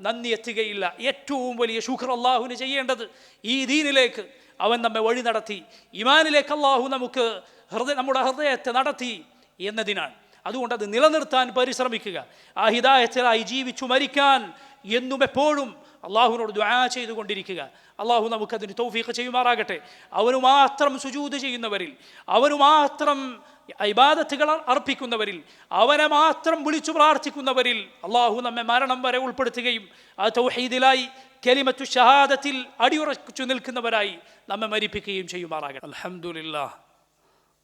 നന്ദി എത്തുകയില്ല. ഏറ്റവും വലിയ ശുക്ർ അള്ളാഹുവിന് ചെയ്യേണ്ടത് ഈ ദീനിലേക്ക് അവൻ നമ്മെ വഴി നടത്തി, ഈമാനിലേക്ക് അള്ളാഹു നമുക്ക് നമ്മുടെ ഹൃദയത്തെ നടത്തി എന്നതിനാണ്. അതുകൊണ്ട് അത് നിലനിർത്താൻ പരിശ്രമിക്കുക, ആ ഹിദായത്തിലായി ജീവിച്ചു മരിക്കാൻ എന്നും എപ്പോഴും അള്ളാഹുവിനോട് ദുആ ചെയ്തുകൊണ്ടിരിക്കുക. അള്ളാഹു നമുക്കതിന് തൗഫീഖ് ചെയ്യുമാറാകട്ടെ. അവന് മാത്രം സുജൂദ് ചെയ്യുന്നവരിൽ, അവന് മാത്രം ഇബാദത്തുകൾ അർപ്പിക്കുന്നവരിൽ, അവനെ മാത്രം വിളിച്ചു പ്രാർത്ഥിക്കുന്നവരിൽ അള്ളാഹു നമ്മെ മരണം വരെ ഉൾപ്പെടുത്തുകയും ആ തൗഹീദിലായി കലിമത്തു ഷഹാദത്തിൽ അടിയുറച്ചു നിൽക്കുന്നവരായി നമ്മെ മരിപ്പിക്കുകയും ചെയ്യുമാറാകട്ടെ. അൽഹംദുലില്ലാഹ്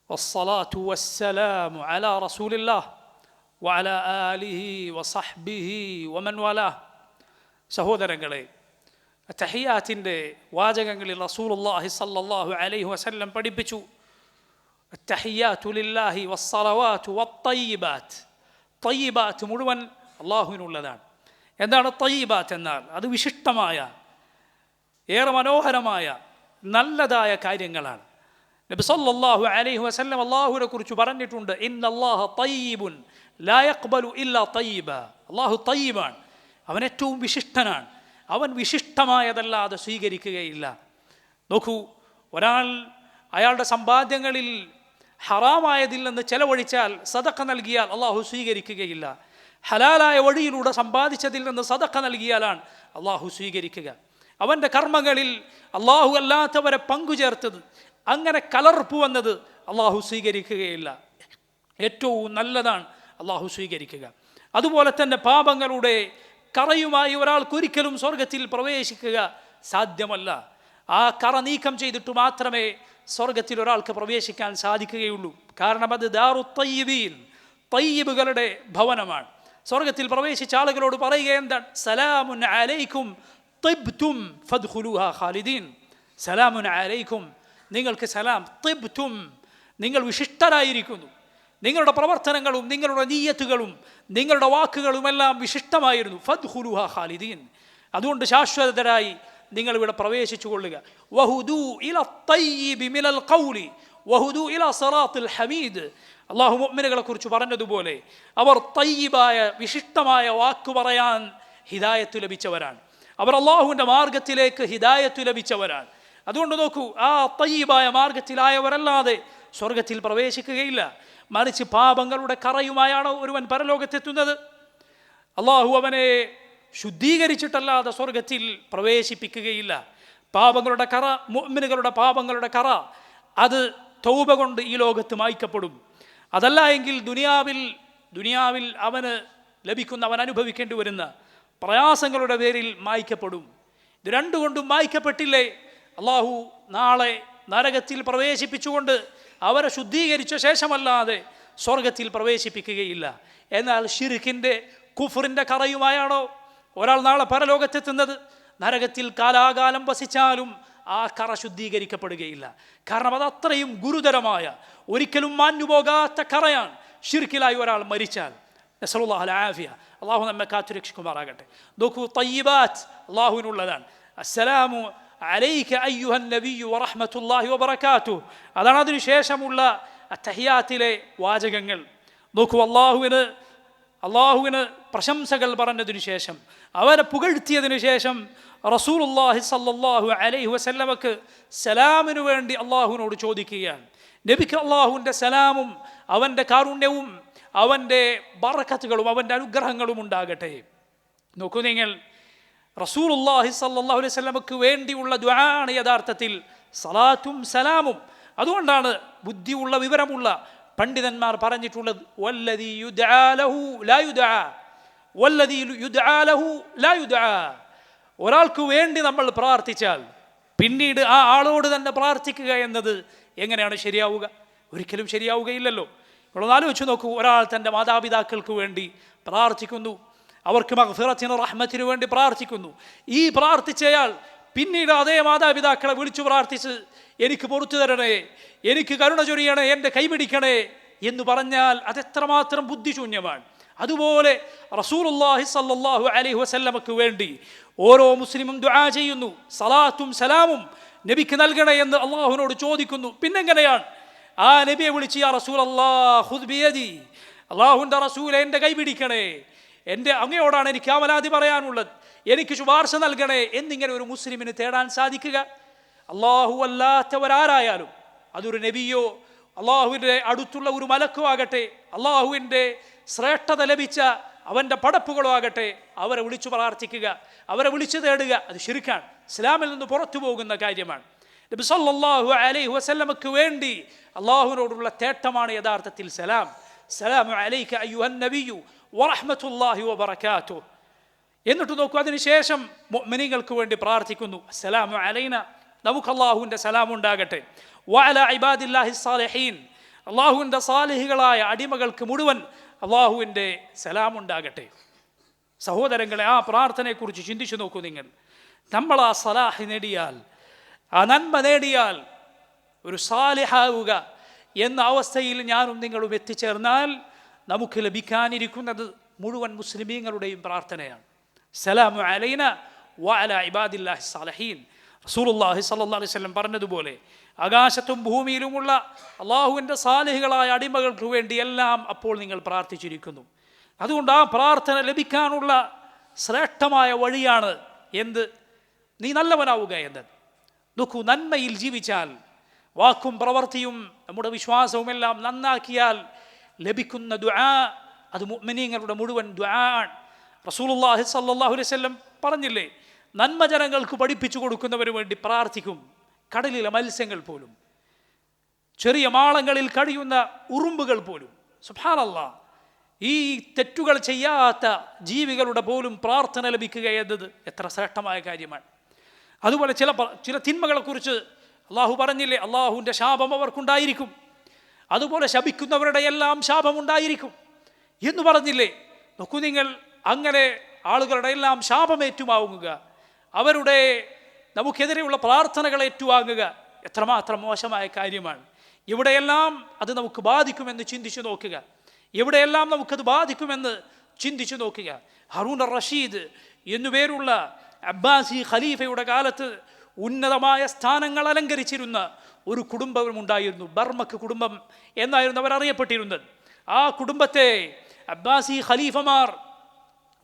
വസ്സലാത്തു വസ്സലാമു അലാ റസൂലില്ലാഹ് വഅലാ ആലിഹി വസഹ്ബിഹി വമൻ വലാഹ്. സഹോദരങ്ങളെ, തഹിയാത്തിൻ്റെ വാചകങ്ങളിൽ റസൂലുള്ളാഹി സ്വല്ലല്ലാഹു അലൈഹി വസല്ലം പഠിപ്പിച്ചു, അത്തഹിയാത്തു ലില്ലാഹി വസ്സലവാത്തു വത്തയ്യിബാത്ത്. തയ്യിബാത്ത് മുഴുവൻ അള്ളാഹുവിനുള്ളതാണ്. എന്താണ് തയ്യിബാത്ത് എന്നാൽ? അത് വിശിഷ്ടമായ, ഏറെ മനോഹരമായ, നല്ലതായ കാര്യങ്ങളാണ്. നബി സല്ലല്ലാഹു അലൈഹി വസല്ലം അള്ളാഹുവിനെ കുറിച്ച് പറഞ്ഞിട്ടുണ്ട്, ഇന്നല്ലാഹ തയ്യിബുൻ ലാ യഖ്ബലു ഇല്ലാ തയ്യിബ. അള്ളാഹു തയ്യിബാണ്, അവൻ ഏറ്റവും വിശിഷ്ടനാണ്, അവൻ വിശിഷ്ടമായതല്ലാതെ സ്വീകരിക്കുകയില്ല. നോക്കൂ, ഒരാൾ അയാളുടെ സമ്പാദ്യങ്ങളിൽ ഹറാമായതിൽ നിന്ന് ചെലവഴിച്ചാൽ, സദഖ നൽകിയാൽ അള്ളാഹു സ്വീകരിക്കുകയില്ല. ഹലാലായ വഴിയിലൂടെ സമ്പാദിച്ചതിൽ നിന്ന് സദഖ നൽകിയാലാണ് അള്ളാഹു സ്വീകരിക്കുക. അവൻ്റെ കർമ്മങ്ങളിൽ അള്ളാഹു അല്ലാത്തവരെ പങ്കുചേർത്തത്, അങ്ങനെ കലർപ്പ് വന്നത് അള്ളാഹു സ്വീകരിക്കുകയില്ല. ഏറ്റവും നല്ലതാണ് അള്ളാഹു സ്വീകരിക്കുക. അതുപോലെ തന്നെ പാപങ്ങളുടെ കറയുമായി ഒരാൾക്കൊരിക്കലും സ്വർഗത്തിൽ പ്രവേശിക്കുക സാധ്യമല്ല. ആ കറ നീക്കം ചെയ്തിട്ട് മാത്രമേ സ്വർഗത്തിൽ ഒരാൾക്ക് പ്രവേശിക്കാൻ സാധിക്കുകയുള്ളൂ. കാരണം അത് ദാറു തയ്യിബീൻ, തയ്യിബുകളുടെ ഭവനമാണ്. സ്വർഗത്തിൽ പ്രവേശിച്ച ആളുകളോട് പറയുക എന്താണ്? സലാമുൻ അലൈക്കും തിബ്തും ഫദ്ഖുലൂഹാ ഖാലിദീൻ. സലാമുൻ അലൈക്കും, നിങ്ങൾക്ക് സലാം. തിബ്തും, നിങ്ങൾ വിശിഷ്ടരായിരിക്കുന്നു. നിങ്ങളുടെ പ്രവർത്തനങ്ങളും നിങ്ങളുടെ നീയത്തുകളും നിങ്ങളുടെ വാക്കുകളുമെല്ലാം വിശിഷ്ടമായിരുന്നു. ഫദ്ഖുലൂഹാ ഖാലിദീൻ, അതുകൊണ്ട് ശാശ്വതരായി നിങ്ങൾ ഇവിടെ പ്രവേശിച്ചു കൊള്ളുക. വഹുദൂ ഇലാ തയ്യിബി മിനൽ ഖൗലി വഹുദൂ ഇലാ സിറാത്തിൽ ഹമീദ്. അള്ളാഹു മുഅ്മിനുകളെ കുറിച്ച് പറഞ്ഞതുപോലെ അവർ തയ്യിബായ വിശിഷ്ടമായ വാക്ക് പറയാൻ ഹിദായത്ത് ലഭിച്ചവരാണ്. അവർ അള്ളാഹുവിൻ്റെ മാർഗത്തിലേക്ക് ഹിദായത്ത് ലഭിച്ചവരാണ്. അതുകൊണ്ട് നോക്കൂ, ആ തയ്യിബായ മാർഗത്തിലായവരല്ലാതെ സ്വർഗത്തിൽ പ്രവേശിക്കുകയില്ല. മറിച്ച് പാപങ്ങളുടെ കറയുമായാണ് ഒരുവൻ പരലോകത്തെത്തുന്നത്. അള്ളാഹു അവനെ ശുദ്ധീകരിച്ചിട്ടല്ലാതെ സ്വർഗത്തിൽ പ്രവേശിപ്പിക്കുകയില്ല. പാപങ്ങളുടെ കറ, മുഅ്മിനുകളുടെ പാപങ്ങളുടെ കറ, അത് തൗബ കൊണ്ട് ഈ ലോകത്ത് മായ്ക്കപ്പെടും. അതല്ല എങ്കിൽ ദുനിയാവിൽ അവന് ലഭിക്കുന്ന, അവൻ അനുഭവിക്കേണ്ടി വരുന്ന പ്രയാസങ്ങളുടെ പേരിൽ മായ്ക്കപ്പെടും. ഇത് രണ്ടുകൊണ്ടും മായ്ക്കപ്പെട്ടില്ലേ, അള്ളാഹു നാളെ നരകത്തിൽ പ്രവേശിപ്പിച്ചുകൊണ്ട് അവരെ ശുദ്ധീകരിച്ച ശേഷമല്ലാതെ സ്വർഗത്തിൽ പ്രവേശിപ്പിക്കുകയില്ല. എന്നാൽ ശിർക്കിൻ്റെ, കുഫറിൻ്റെ കറയുമായാണോ ഒരാൾ നാളെ പരലോകത്തെത്തുന്നത്? നരകത്തിൽ കാലാകാലം വസിച്ചാലും ആ കറ ശുദ്ധീകരിക്കപ്പെടുകയില്ല. കാരണം അത് അത്രയും ഗുരുതരമായ, ഒരിക്കലും മാഞ്ഞുപോകാത്ത കറയാണ്. ശിർക്കിലായി ഒരാൾ മരിച്ചാൽ, നസ്അലുല്ലാഹു അൽ ആഫിയ, അള്ളാഹു നമ്മെ കാത്തുരക്ഷിക്കുമാറാകട്ടെ. നോക്കൂ, തയ്യിബാത്ത് അള്ളാഹുവിനുള്ളതാണ്. അസ്സലാമു അലൈക അയ്യുഹൻ നബിയ്യു വറഹ്മത്തുള്ളാഹി വബറകാതുഹു, അതാണ് അതിനുശേഷമുള്ള തഹിയാത്തിലെ വാചകങ്ങൾ. നോക്കൂ, അള്ളാഹുവിന് പ്രശംസകൾ പറഞ്ഞതിനു ശേഷം, അവരെ പുകഴ്ത്തിയതിനു ശേഷം റസൂലുള്ളാഹി സ്വല്ലല്ലാഹു അലൈഹി വസല്ലമക്ക് സലാമിനു വേണ്ടി അള്ളാഹുവിനോട് ചോദിക്കുകയാണ്. നബിക്ക് അള്ളാഹുവിൻ്റെ സലാമും അവൻ്റെ കാരുണ്യവും അവൻ്റെ ബറക്കത്തുകളും അവൻ്റെ അനുഗ്രഹങ്ങളും ഉണ്ടാകട്ടെ. നോക്കൂ നിങ്ങൾ, റസൂലുള്ളാഹി സ്വല്ലല്ലാഹു അലൈഹി വസല്ലമക്ക് വേണ്ടിയുള്ള ദുആണ് യഥാർത്ഥത്തിൽ സലാത്തും സലാമും. അതുകൊണ്ടാണ് ബുദ്ധിയുള്ള, വിവരമുള്ള പണ്ഡിതന്മാർ പറഞ്ഞിട്ടുള്ളത്, വല്ലദീ യുദ്ആ ലഹു ലാ യുദ്ആ, വല്ലദീ യുദ്ആ ലഹു ലാ യുദ്ആ. ഒരാൾക്ക് വേണ്ടി നമ്മൾ പ്രാർത്ഥിച്ചാൽ പിന്നീട് ആ ആളോട് തന്നെ പ്രാർത്ഥിക്കുക എന്നത് എങ്ങനെയാണ് ശരിയാവുക? ഒരിക്കലും ശരിയാവുകയില്ലല്ലോ. നിങ്ങളൊന്ന് ആലോചിച്ച് നോക്കൂ, ഒരാൾ തൻ്റെ മാതാപിതാക്കൾക്ക് വേണ്ടി പ്രാർത്ഥിക്കുന്നു, അവർക്ക് മഗ്ഫിറത്തിനും റഹ്മത്തിനു വേണ്ടി പ്രാർത്ഥിക്കുന്നു. ഈ പ്രാർത്ഥിച്ചയാൾ പിന്നീട് അതേ മാതാപിതാക്കളെ വിളിച്ചു പ്രാർത്ഥിച്ച് എനിക്ക് പുറത്തു തരണേ, എനിക്ക് കരുണ ചൊരിയണേ, എൻ്റെ കൈപിടിക്കണേ എന്ന് പറഞ്ഞാൽ അതെത്രമാത്രം ബുദ്ധിശൂന്യമാണ്. അതുപോലെ റസൂലുള്ളാഹി സ്വല്ലല്ലാഹു അലൈഹി വസല്ലമക്ക് വേണ്ടി ഓരോ മുസ്ലിമും ദുആ ചെയ്യുന്നു, സലാത്തും സലാമും നബിക്ക് നൽകണേ എന്ന് അള്ളാഹുവിനോട് ചോദിക്കുന്നു. പിന്നെങ്ങനെയാണ് ആ നബിയെ വിളിച്ച് യാ റസൂലല്ലാഹ് ഖുദ് ബിയദി, അള്ളാഹുവിൻ്റെ റസൂലെ എൻ്റെ കൈ പിടിക്കണേ, എൻ്റെ അങ്ങയോടാണ് എനിക്ക് ആവലാതി പറയാനുള്ളത്, എനിക്ക് ശുപാർശ നൽകണേ എന്നിങ്ങനെ ഒരു മുസ്ലിമിന് തേടാൻ സാധിക്കുക? അള്ളാഹു അല്ലാത്തവരാരായാലും, അതൊരു നബിയോ അള്ളാഹുവിൻ്റെ അടുത്തുള്ള ഒരു മലക്കോ ആകട്ടെ, അള്ളാഹുവിൻ്റെ ശ്രേഷ്ഠത ലഭിച്ച അവൻ്റെ പടപ്പുകളോ ആകട്ടെ, അവരെ വിളിച്ചു പ്രാർത്ഥിക്കുക, അവരെ വിളിച്ചു തേടുക, അത് ശിർക്കാണ്, ഇസ്ലാമിൽ നിന്ന് പുറത്തു പോകുന്ന കാര്യമാണ്. നബി സല്ലല്ലാഹു അലൈഹി വസല്ലമക്ക് വേണ്ടി അള്ളാഹുവിനോടുള്ള തേട്ടമാണ് യഥാർത്ഥത്തിൽ സലാം. സലാമു അലൈക അയ്യുഹൻ നബിയ്യു വറഹ്മത്തുള്ളാഹി വബറകാതുഹു. എന്നിട്ട് നോക്കൂ, അതിനുശേഷം മുഅ്മിനീങ്ങൾക്ക് വേണ്ടി പ്രാർത്ഥിക്കുന്നു, അസ്സലാമു അലൈന, നമുക്ക് അള്ളാഹുവിൻ്റെ സലാം ഉണ്ടാകട്ടെ, വഅലാ ഇബാദില്ലാഹി സ്സാലിഹീൻ, അള്ളാഹുവിൻ്റെ സാലിഹികളായ അടിമകൾക്ക് മുഴുവൻ അള്ളാഹുവിൻ്റെ സലാം ഉണ്ടാകട്ടെ. സഹോദരങ്ങളെ, ആ പ്രാർത്ഥനയെക്കുറിച്ച് ചിന്തിച്ചു നോക്കൂ നിങ്ങൾ. നമ്മൾ ആ സലാഹ് നേടിയാൽ, ആ നന്മ നേടിയാൽ, ഒരു സാലിഹാവുക എന്ന അവസ്ഥയിൽ ഞാനും നിങ്ങളും എത്തിച്ചേർന്നാൽ നമുക്ക് ലഭിക്കാനിരിക്കുന്നത് മുഴുവൻ മുസ്ലിമീങ്ങളുടെയും പ്രാർത്ഥനയാണ്. സലാമു അലൈന വഅലാ ഇബാദില്ലാഹി സ്സാലിഹീൻ. റസൂലുള്ളാഹി സ്വല്ലല്ലാഹു അലൈഹി വസല്ലം പറഞ്ഞതുപോലെ ആകാശത്തും ഭൂമിയിലുമുള്ള അള്ളാഹുവിൻ്റെ സാലിഹികളായ അടിമകൾക്ക് വേണ്ടി എല്ലാം അപ്പോൾ നിങ്ങൾ പ്രാർത്ഥിച്ചിരിക്കുന്നു. അതുകൊണ്ട് ആ പ്രാർത്ഥന ലഭിക്കാനുള്ള ശ്രേഷ്ഠമായ വഴിയാണ് എന്ത്? നീ നല്ലവനാവുക എന്നത്. നോക്കൂ, നന്മയിൽ ജീവിച്ചാൽ, വാക്കും പ്രവൃത്തിയും നമ്മുടെ വിശ്വാസവുമെല്ലാം നന്നാക്കിയാൽ ലഭിക്കുന്ന ദുആ അത് മുഅ്മിനീങ്ങളുടെ മുഴുവൻ ദുആ ആണ്. റസൂലുള്ളാഹി സ്വല്ലല്ലാഹു അലൈഹി വസല്ലം പറഞ്ഞില്ലേ, നന്മജനങ്ങൾക്ക് പഠിപ്പിച്ചു കൊടുക്കുന്നവന് വേണ്ടി പ്രാർത്ഥിക്കും കടലിലെ മത്സ്യങ്ങൾ പോലും, ചെറിയ മാളങ്ങളിൽ കഴിയുന്ന ഉറുമ്പുകൾ പോലും. സുബ്ഹാനല്ലാഹ്, ഈ തെറ്റുകൾ ചെയ്യാത്ത ജീവികളുടെ പോലും പ്രാർത്ഥന ലഭിക്കുക എന്നത് എത്ര ശ്രേഷ്ഠമായ കാര്യമാണ്. അതുപോലെ ചില തിന്മകളെക്കുറിച്ച് അള്ളാഹു പറഞ്ഞില്ലേ, അള്ളാഹുവിൻ്റെ ശാപം അവർക്കുണ്ടായിരിക്കും, അതുപോലെ ശപിക്കുന്നവരുടെ എല്ലാം ശാപമുണ്ടായിരിക്കും എന്ന് പറഞ്ഞില്ലേ. നോക്കൂ നിങ്ങൾ, അങ്ങനെ ആളുകളുടെ എല്ലാം ശാപമേറ്റുവാങ്ങുക, അവരുടെ നമുക്കെതിരെയുള്ള പ്രാർത്ഥനകൾ ഏറ്റുവാങ്ങുക എത്രമാത്രം മോശമായ കാര്യമാണ്. എവിടെയെല്ലാം അത് നമുക്ക് ബാധിക്കുമെന്ന് ചിന്തിച്ചു നോക്കുക, എവിടെയെല്ലാം നമുക്കത് ബാധിക്കുമെന്ന് ചിന്തിച്ചു നോക്കുക. ഹറൂൻ റഷീദ് എന്നുപേരുള്ള അബ്ബാസി ഖലീഫയുടെ കാലത്ത് ഉന്നതമായ സ്ഥാനങ്ങൾ അലങ്കരിച്ചിരുന്ന ഒരു കുടുംബമുണ്ടായിരുന്നു. ബർമക്ക് കുടുംബം എന്നായിരുന്നു അവരറിയപ്പെട്ടിരുന്നത്. ആ കുടുംബത്തെ അബ്ബാസി ഖലീഫമാർ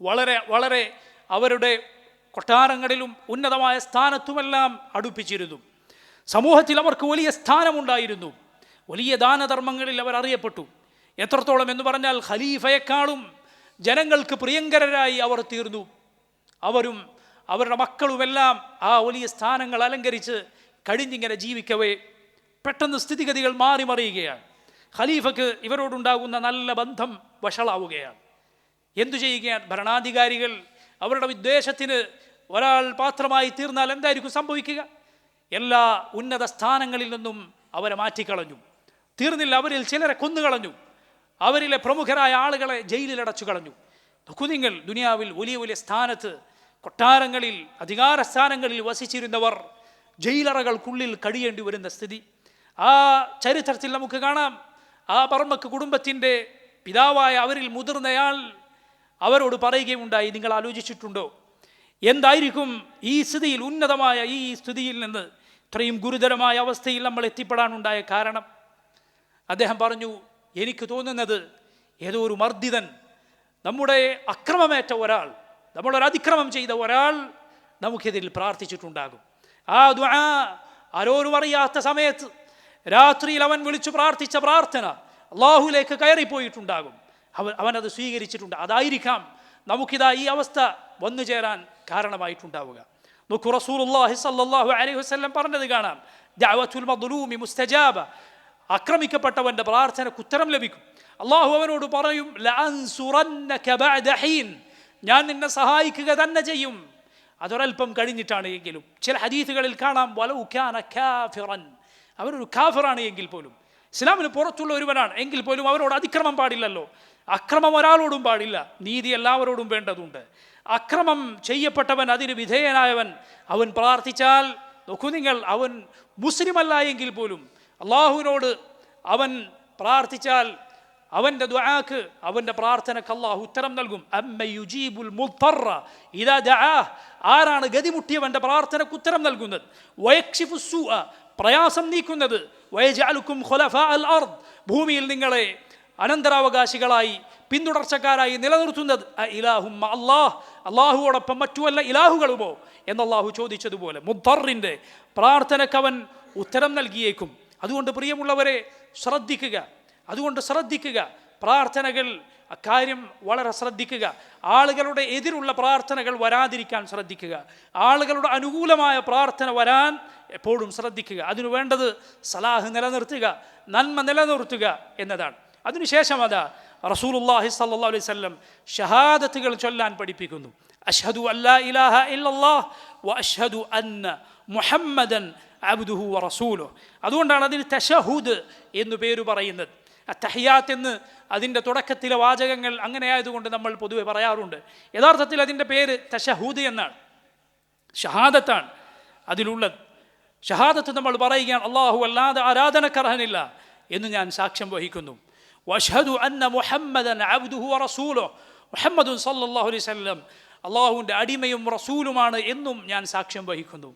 വളരെ വളരെ അവരുടെ കൊട്ടാരങ്ങളിലും ഉന്നതമായ സ്ഥാനത്തുമെല്ലാം അടുപ്പിച്ചിരുന്നു. സമൂഹത്തിൽ അവർക്ക് വലിയ സ്ഥാനമുണ്ടായിരുന്നു. വലിയ ദാനധർമ്മങ്ങളിൽ അവർ അറിയപ്പെട്ടു. എത്രത്തോളം എന്ന് പറഞ്ഞാൽ ഖലീഫയെക്കാളും ജനങ്ങൾക്ക് പ്രിയങ്കരരായി അവർ തീർന്നു. അവരും അവരുടെ മക്കളുമെല്ലാം ആ വലിയ സ്ഥാനങ്ങൾ അലങ്കരിച്ച് കഴിഞ്ഞിങ്ങനെ ജീവിക്കവേ പെട്ടെന്ന് സ്ഥിതിഗതികൾ മാറി മറിയുകയാണ്. ഖലീഫയ്ക്ക് ഇവരോടുണ്ടാകുന്ന നല്ല ബന്ധം വഷളാവുകയാണ്. എന്തു ചെയ്യുകയാണ്? ഭരണാധികാരികൾ അവരുടെ വിദ്വേഷത്തിന് ഒരാൾ പാത്രമായി തീർന്നാൽ എന്തായിരിക്കും സംഭവിക്കുക? എല്ലാ ഉന്നത സ്ഥാനങ്ങളിൽ നിന്നും അവരെ മാറ്റിക്കളഞ്ഞു. തീർന്നില്ല, അവരിൽ ചിലരെ കൊന്നുകളഞ്ഞു, അവരിലെ പ്രമുഖരായ ആളുകളെ ജയിലിലടച്ചു കളഞ്ഞു. നോക്കൂ നിങ്ങൾ, ദുനിയാവിൽ വലിയ വലിയ സ്ഥാനത്ത്, കൊട്ടാരങ്ങളിൽ, അധികാര സ്ഥാനങ്ങളിൽ വസിച്ചിരുന്നവർ ജയിലറകൾക്കുള്ളിൽ കഴിയേണ്ടി വരുന്ന സ്ഥിതി ആ ചരിത്രത്തിൽ നമുക്ക് കാണാം. ആ ബർമക്ക് കുടുംബത്തിൻ്റെ പിതാവായ അവരിൽ മുതിർന്നയാൾ അവരോട് പറയുകയുണ്ടായി, നിങ്ങൾ ആലോചിച്ചിട്ടുണ്ടോ എന്തായിരിക്കും ഈ സ്ഥിതിയിൽ, ഉന്നതമായ ഈ സ്ഥിതിയിൽ നിന്ന് ഇത്രയും ഗുരുതരമായ അവസ്ഥയിൽ നമ്മൾ എത്തിപ്പെടാനുണ്ടായ കാരണം? അദ്ദേഹം പറഞ്ഞു, എനിക്ക് തോന്നുന്നത് ഏതോ ഒരു മർദ്ദിതൻ, നമ്മുടെ അക്രമമേറ്റ ഒരാൾ, നമ്മളൊരു അതിക്രമം ചെയ്ത ഒരാൾ നമുക്കെതിരിൽ പ്രാർത്ഥിച്ചിട്ടുണ്ടാകും. ആ ദുആ ആരോരും അറിയാത്ത സമയത്ത് രാത്രിയിൽ അവൻ വിളിച്ചു പ്രാർത്ഥിച്ച പ്രാർത്ഥന അള്ളാഹുലേക്ക് കയറിപ്പോയിട്ടുണ്ടാകും. അവനത് സ്വീകരിച്ചിട്ടുണ്ട്. അതായിരിക്കാം നമുക്കിതാ ഈ അവസ്ഥ വന്നു ചേരാൻ കാരണമായിട്ടുണ്ടാവുക. നോക്കൂ, റസൂലുള്ളാഹി സ്വല്ലല്ലാഹു അലൈഹി വസല്ലം പറഞ്ഞത് കാണാം, ദഅവത്തുൽ മദ്ലൂമി മുസ്തജാബ, ആക്രമിക്കപ്പെട്ടവന്റെ പ്രാർത്ഥനയ്ക്ക് ഉത്തരം ലഭിക്കും. അള്ളാഹു അവനോട് പറയും, ലഅൻസുറന്നക ബഅദ ഹീൻ, ഞാൻ നിന്നെ സഹായിക്കുക തന്നെ ചെയ്യും, അതൊരൽപ്പം കഴിഞ്ഞിട്ടാണ് എങ്കിലും. ചില ഹദീസുകളിൽ കാണാം, വലൗ കാന കാഫിറൻ, അവനൊരു കാഫിറാണ് എങ്കിൽ പോലും, ഇസ്ലാമിന് പുറത്തുള്ള ഒരുവനാണ് എങ്കിൽ പോലും അവരോട് അതിക്രമം പാടില്ലല്ലോ. അക്രമം ഒരാളോടും പാടില്ല, നീതി എല്ലാവരോടും വേണ്ടതുണ്ട്. അക്രമം ചെയ്യപ്പെട്ടവൻ, അതിന് വിധേയനായവൻ, അവൻ പ്രാർത്ഥിച്ചാൽ, നോക്കൂ നിങ്ങൾ, അവൻ മുസ്ലിമല്ല എങ്കിൽ പോലും അള്ളാഹുവിനോട് അവൻ പ്രാർത്ഥിച്ചാൽ അവൻ്റെ ദുആക്ക്, അവൻ്റെ പ്രാർത്ഥനക്ക് അള്ളാഹു ഉത്തരം നൽകും. അമ്മ യുജീബുൽ മുദ്ദറ ഇദാ ദഅാഹ്, ആരാണ് ഗതിമുട്ടിയവൻ്റെ പ്രാർത്ഥനക്ക് ഉത്തരം നൽകുന്നത്? വയക്ഷിഫു സൂഅ, പ്രയാസം നീക്കുന്നത്. വയജഅലുക്കും ഖുലഫാഅൽ അർദ്, ഭൂമിയിൽ നിങ്ങളെ അനന്തരാവകാശികളായി, പിന്തുടർച്ചക്കാരായി നിലനിർത്തുന്നത്. ഇലാഹും അല്ലാഹ്, അള്ളാഹുവോടൊപ്പം മറ്റു വല്ല ഇലാഹുകളുമോ എന്ന് അള്ളാഹു ചോദിച്ചതുപോലെ മുദ്ദറിൻ്റെ പ്രാർത്ഥനക്ക് അവൻ ഉത്തരം നൽകിയേക്കും. അതുകൊണ്ട് പ്രിയമുള്ളവരെ ശ്രദ്ധിക്കുക, പ്രാർത്ഥനകൾ അക്കാര്യം വളരെ ശ്രദ്ധിക്കുക. ആളുകളുടെ എതിരുള്ള പ്രാർത്ഥനകൾ വരാതിരിക്കാൻ ശ്രദ്ധിക്കുക. ആളുകളുടെ അനുകൂലമായ പ്രാർത്ഥന വരാൻ എപ്പോഴും ശ്രദ്ധിക്കുക. അതിനു വേണ്ടത് സലാഹ് നിലനിർത്തുക, നന്മ നിലനിർത്തുക എന്നതാണ്. അതിനുശേഷം അതാ റസൂലുള്ളാഹി സ്വല്ലല്ലാഹു അലൈഹി വസല്ലം ഷഹാദത്തുകൾ ചൊല്ലാൻ പഠിപ്പിക്കുന്നു. അഷ്ഹദു അല്ലാ ഇലാഹ ഇല്ലല്ലാഹ് വ അഷ്ഹദു അന്ന മുഹമ്മദൻ അബ്ദുഹു വ റസൂലുഹു. അതുകൊണ്ടാണ് അതിന് തശഹുദ് എന്ന് പേര് പറയുന്നത്. അത്തഹിയാത്ത് എന്ന് അതിൻ്റെ തുടക്കത്തിലെ വാചകങ്ങൾ അങ്ങനെ ആയതുകൊണ്ട് നമ്മൾ പൊതുവെ പറയാറുണ്ട്. യഥാർത്ഥത്തിൽ അതിൻ്റെ പേര് തശഹുദ് എന്നാണ്, ഷഹാദത്താണ് അതിലുള്ളത്. ഷഹാദത്ത് നമ്മൾ പറയുകയാണ്, അള്ളാഹു അല്ലാതെ ആരാധനക്കർഹനില്ല എന്ന് ഞാൻ സാക്ഷ്യം വഹിക്കുന്നു. വഅഷ്ഹദു അന്ന മുഹമ്മദൻ അബ്ദുഹു വ റസൂലുഹു, മുഹമ്മദുൻ സല്ലല്ലാഹു അലൈഹി വസല്ലം അള്ളാഹുവിൻ്റെ അടിമയും റസൂലുമാണ് എന്നും ഞാൻ സാക്ഷ്യം വഹിക്കുന്നു.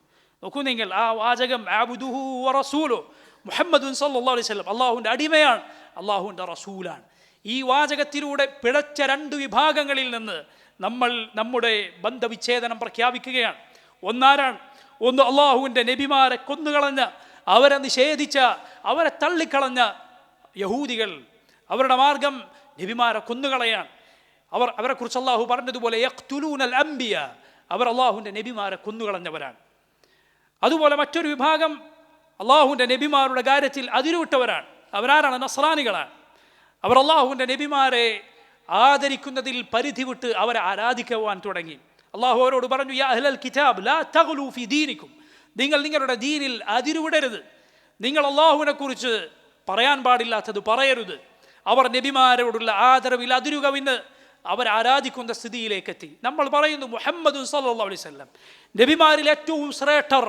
നോക്കൂ നിങ്ങൾ, ആ വാചകം അബ്ദുഹു വ റസൂലുഹു, മുഹമ്മദുൻ സല്ലല്ലാഹു അലൈഹി വസല്ലം അള്ളാഹുവിൻ്റെ അടിമയാണ്, അള്ളാഹുവിൻ്റെ റസൂലാണ്. ഈ വാചകത്തിലൂടെ പിഴച്ച രണ്ട് വിഭാഗങ്ങളിൽ നിന്ന് നമ്മൾ നമ്മുടെ ബന്ധവിച്ഛേദനം പ്രഖ്യാപിക്കുകയാണ്. ഒന്ന് അള്ളാഹുവിൻ്റെ നബിമാരെ കൊന്നുകളഞ്ഞ, അവരെ നിഷേധിച്ച, അവരെ തള്ളിക്കളഞ്ഞ യഹൂദികൾ, അവരുടെ മാർഗം നബിമാരെ കൊന്നുകളയാണ്. അവരെക്കുറിച്ച് അള്ളാഹു പറഞ്ഞതുപോലെ യഖ്തുലൂനൽ അംബിയ, അവർ അള്ളാഹുവിൻ്റെ നബിമാരെ കൊന്നുകളഞ്ഞവരാണ്. അതുപോലെ മറ്റൊരു വിഭാഗം അള്ളാഹുവിൻ്റെ നബിമാരുടെ കാര്യത്തിൽ അതിരുവിട്ടവരാണ്. അവരാരാണ്? നസ്രാനികളാണ്. അവർ അള്ളാഹുവിൻ്റെ നബിമാരെ ആദരിക്കുന്നതിൽ പരിധി വിട്ട് അവരെ ആരാധിക്കുവാൻ തുടങ്ങി. അള്ളാഹു അവരോട് പറഞ്ഞു, യാ അഹ്ലൽ കിതാബ് ലാ തഗ്ലൂ ഫീ ദീനിക്കും, നിങ്ങൾ നിങ്ങളുടെ ദീനിൽ അതിരുവിടരുത്, നിങ്ങൾ അള്ളാഹുവിനെ കുറിച്ച് പറയാൻ പാടില്ലാത്തത് പറയരുത്. അവർ നബിമാരോടുള്ള ആദരവിൽ അതിരുകവിന് അവർ ആരാധിക്കുന്ന സ്ഥിതിയിലേക്കെത്തി. നമ്മൾ പറയുന്നു മുഹമ്മദ് സല്ലല്ലാഹു അലൈഹി വസല്ലം നബിമാരിൽ ഏറ്റവും ശ്രേഷ്ഠർ,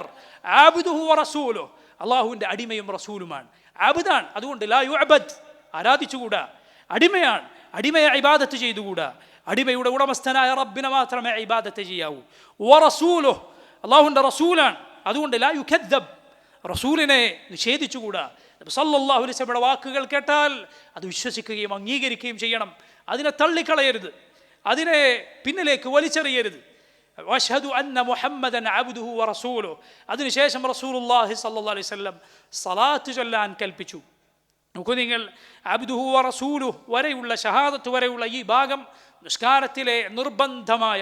ആബിദുഹു വ റസൂലുഹു, അള്ളാഹുവിൻ്റെ അടിമയും റസൂലുമാണ്. ആബിദാണ്, അതുകൊണ്ട് ലാ യുഅബദ്, ആരാധിച്ചുകൂടാ. അടിമയാണ്, അടിമയെ ഇബാദത്ത് ചെയ്തുകൂടാ. അടിമയുടെ ഉടമസ്ഥനായ റബ്ബിനെ മാത്രമേ ഇബാദത്ത് ചെയ്യാവൂ. വ റസൂലുഹു, അള്ളാഹുവിൻ്റെ റസൂലാണ്, അതുകൊണ്ട് ലാ യുകദ്ദബ്, റസൂലിനെ നിഷേധിച്ചുകൂടാ. നബി സല്ലല്ലാഹു അലൈഹി വസല്ലമയുടെ വാക്കുകൾ കേട്ടാൽ അത് വിശ്വസിക്കുകയും അംഗീകരിക്കുകയും ചെയ്യണം. അതിനെ തള്ളിക്കളയരുത്, അതിനെ പിന്നിലേക്ക് വലിച്ചെറിയരുത്. വഅശ്ഹദു അന്ന മുഹമ്മദൻ അബ്ദുഹു വ റസൂലുഹു, അതിനുശേഷം റസൂലുള്ളാഹി സ്വല്ലല്ലാഹു അലൈഹി വസല്ലം സലാത്ത് ചൊല്ലാൻ കൽപ്പിച്ചു. നോക്കൂ നിങ്ങൾ, അബ്ദുഹു വ റസൂലുഹു വരെയുള്ള ഷഹാദത്ത് വരെയുള്ള ഈ ഭാഗം നിസ്കാരത്തിലെ നിർബന്ധമായ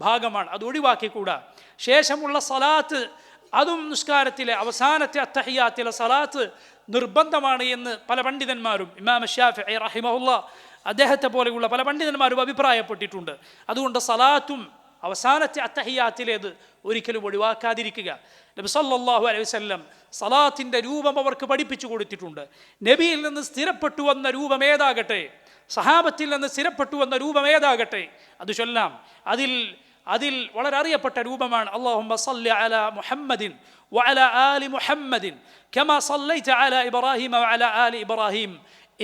ഭാഗമാണ്, അത് ഒഴിവാക്കിക്കൂടാ. ശേഷമുള്ള സലാത്ത്, അതും നിസ്കാരത്തിലെ അവസാനത്തെ അത്തഹിയാത്തിലെ സലാത്ത് നിർബന്ധമാണ് എന്ന് പല പണ്ഡിതന്മാരും, ഇമാം ശാഫിഈ റഹിമഹുല്ലാഹ് അദ്ദേഹത്തെ പോലെയുള്ള പല പണ്ഡിതന്മാരും അഭിപ്രായപ്പെട്ടിട്ടുണ്ട്. അതുകൊണ്ട് സലാത്തും അവസാനത്തെ അത്തഹിയാത്തിലേത് ഒരിക്കലും ഒഴിവാക്കാതിരിക്കുക. നബി സല്ലല്ലാഹു അലൈഹി വസല്ലം സലാത്തിൻ്റെ രൂപം അവർക്ക് പഠിപ്പിച്ചു കൊടുത്തിട്ടുണ്ട്. നബിയിൽ നിന്ന് സ്ഥിരപ്പെട്ടു വന്ന രൂപം ഏതാകട്ടെ, സഹാബത്തിൽ നിന്ന് സ്ഥിരപ്പെട്ടു വന്ന രൂപം ഏതാകട്ടെ, അത് ചൊല്ലാം. അതിൽ വളരെ അറിയപ്പെട്ട രൂപമാണ് അല്ലാഹുമ്മ സല്ലി അലാ മുഹമ്മദിൻ വഅലാ ആലി മുഹമ്മദിൻ കമാ സല്ലൈത അലാ ഇബ്രാഹീമ വഅലാ ആലി ഇബ്രാഹീം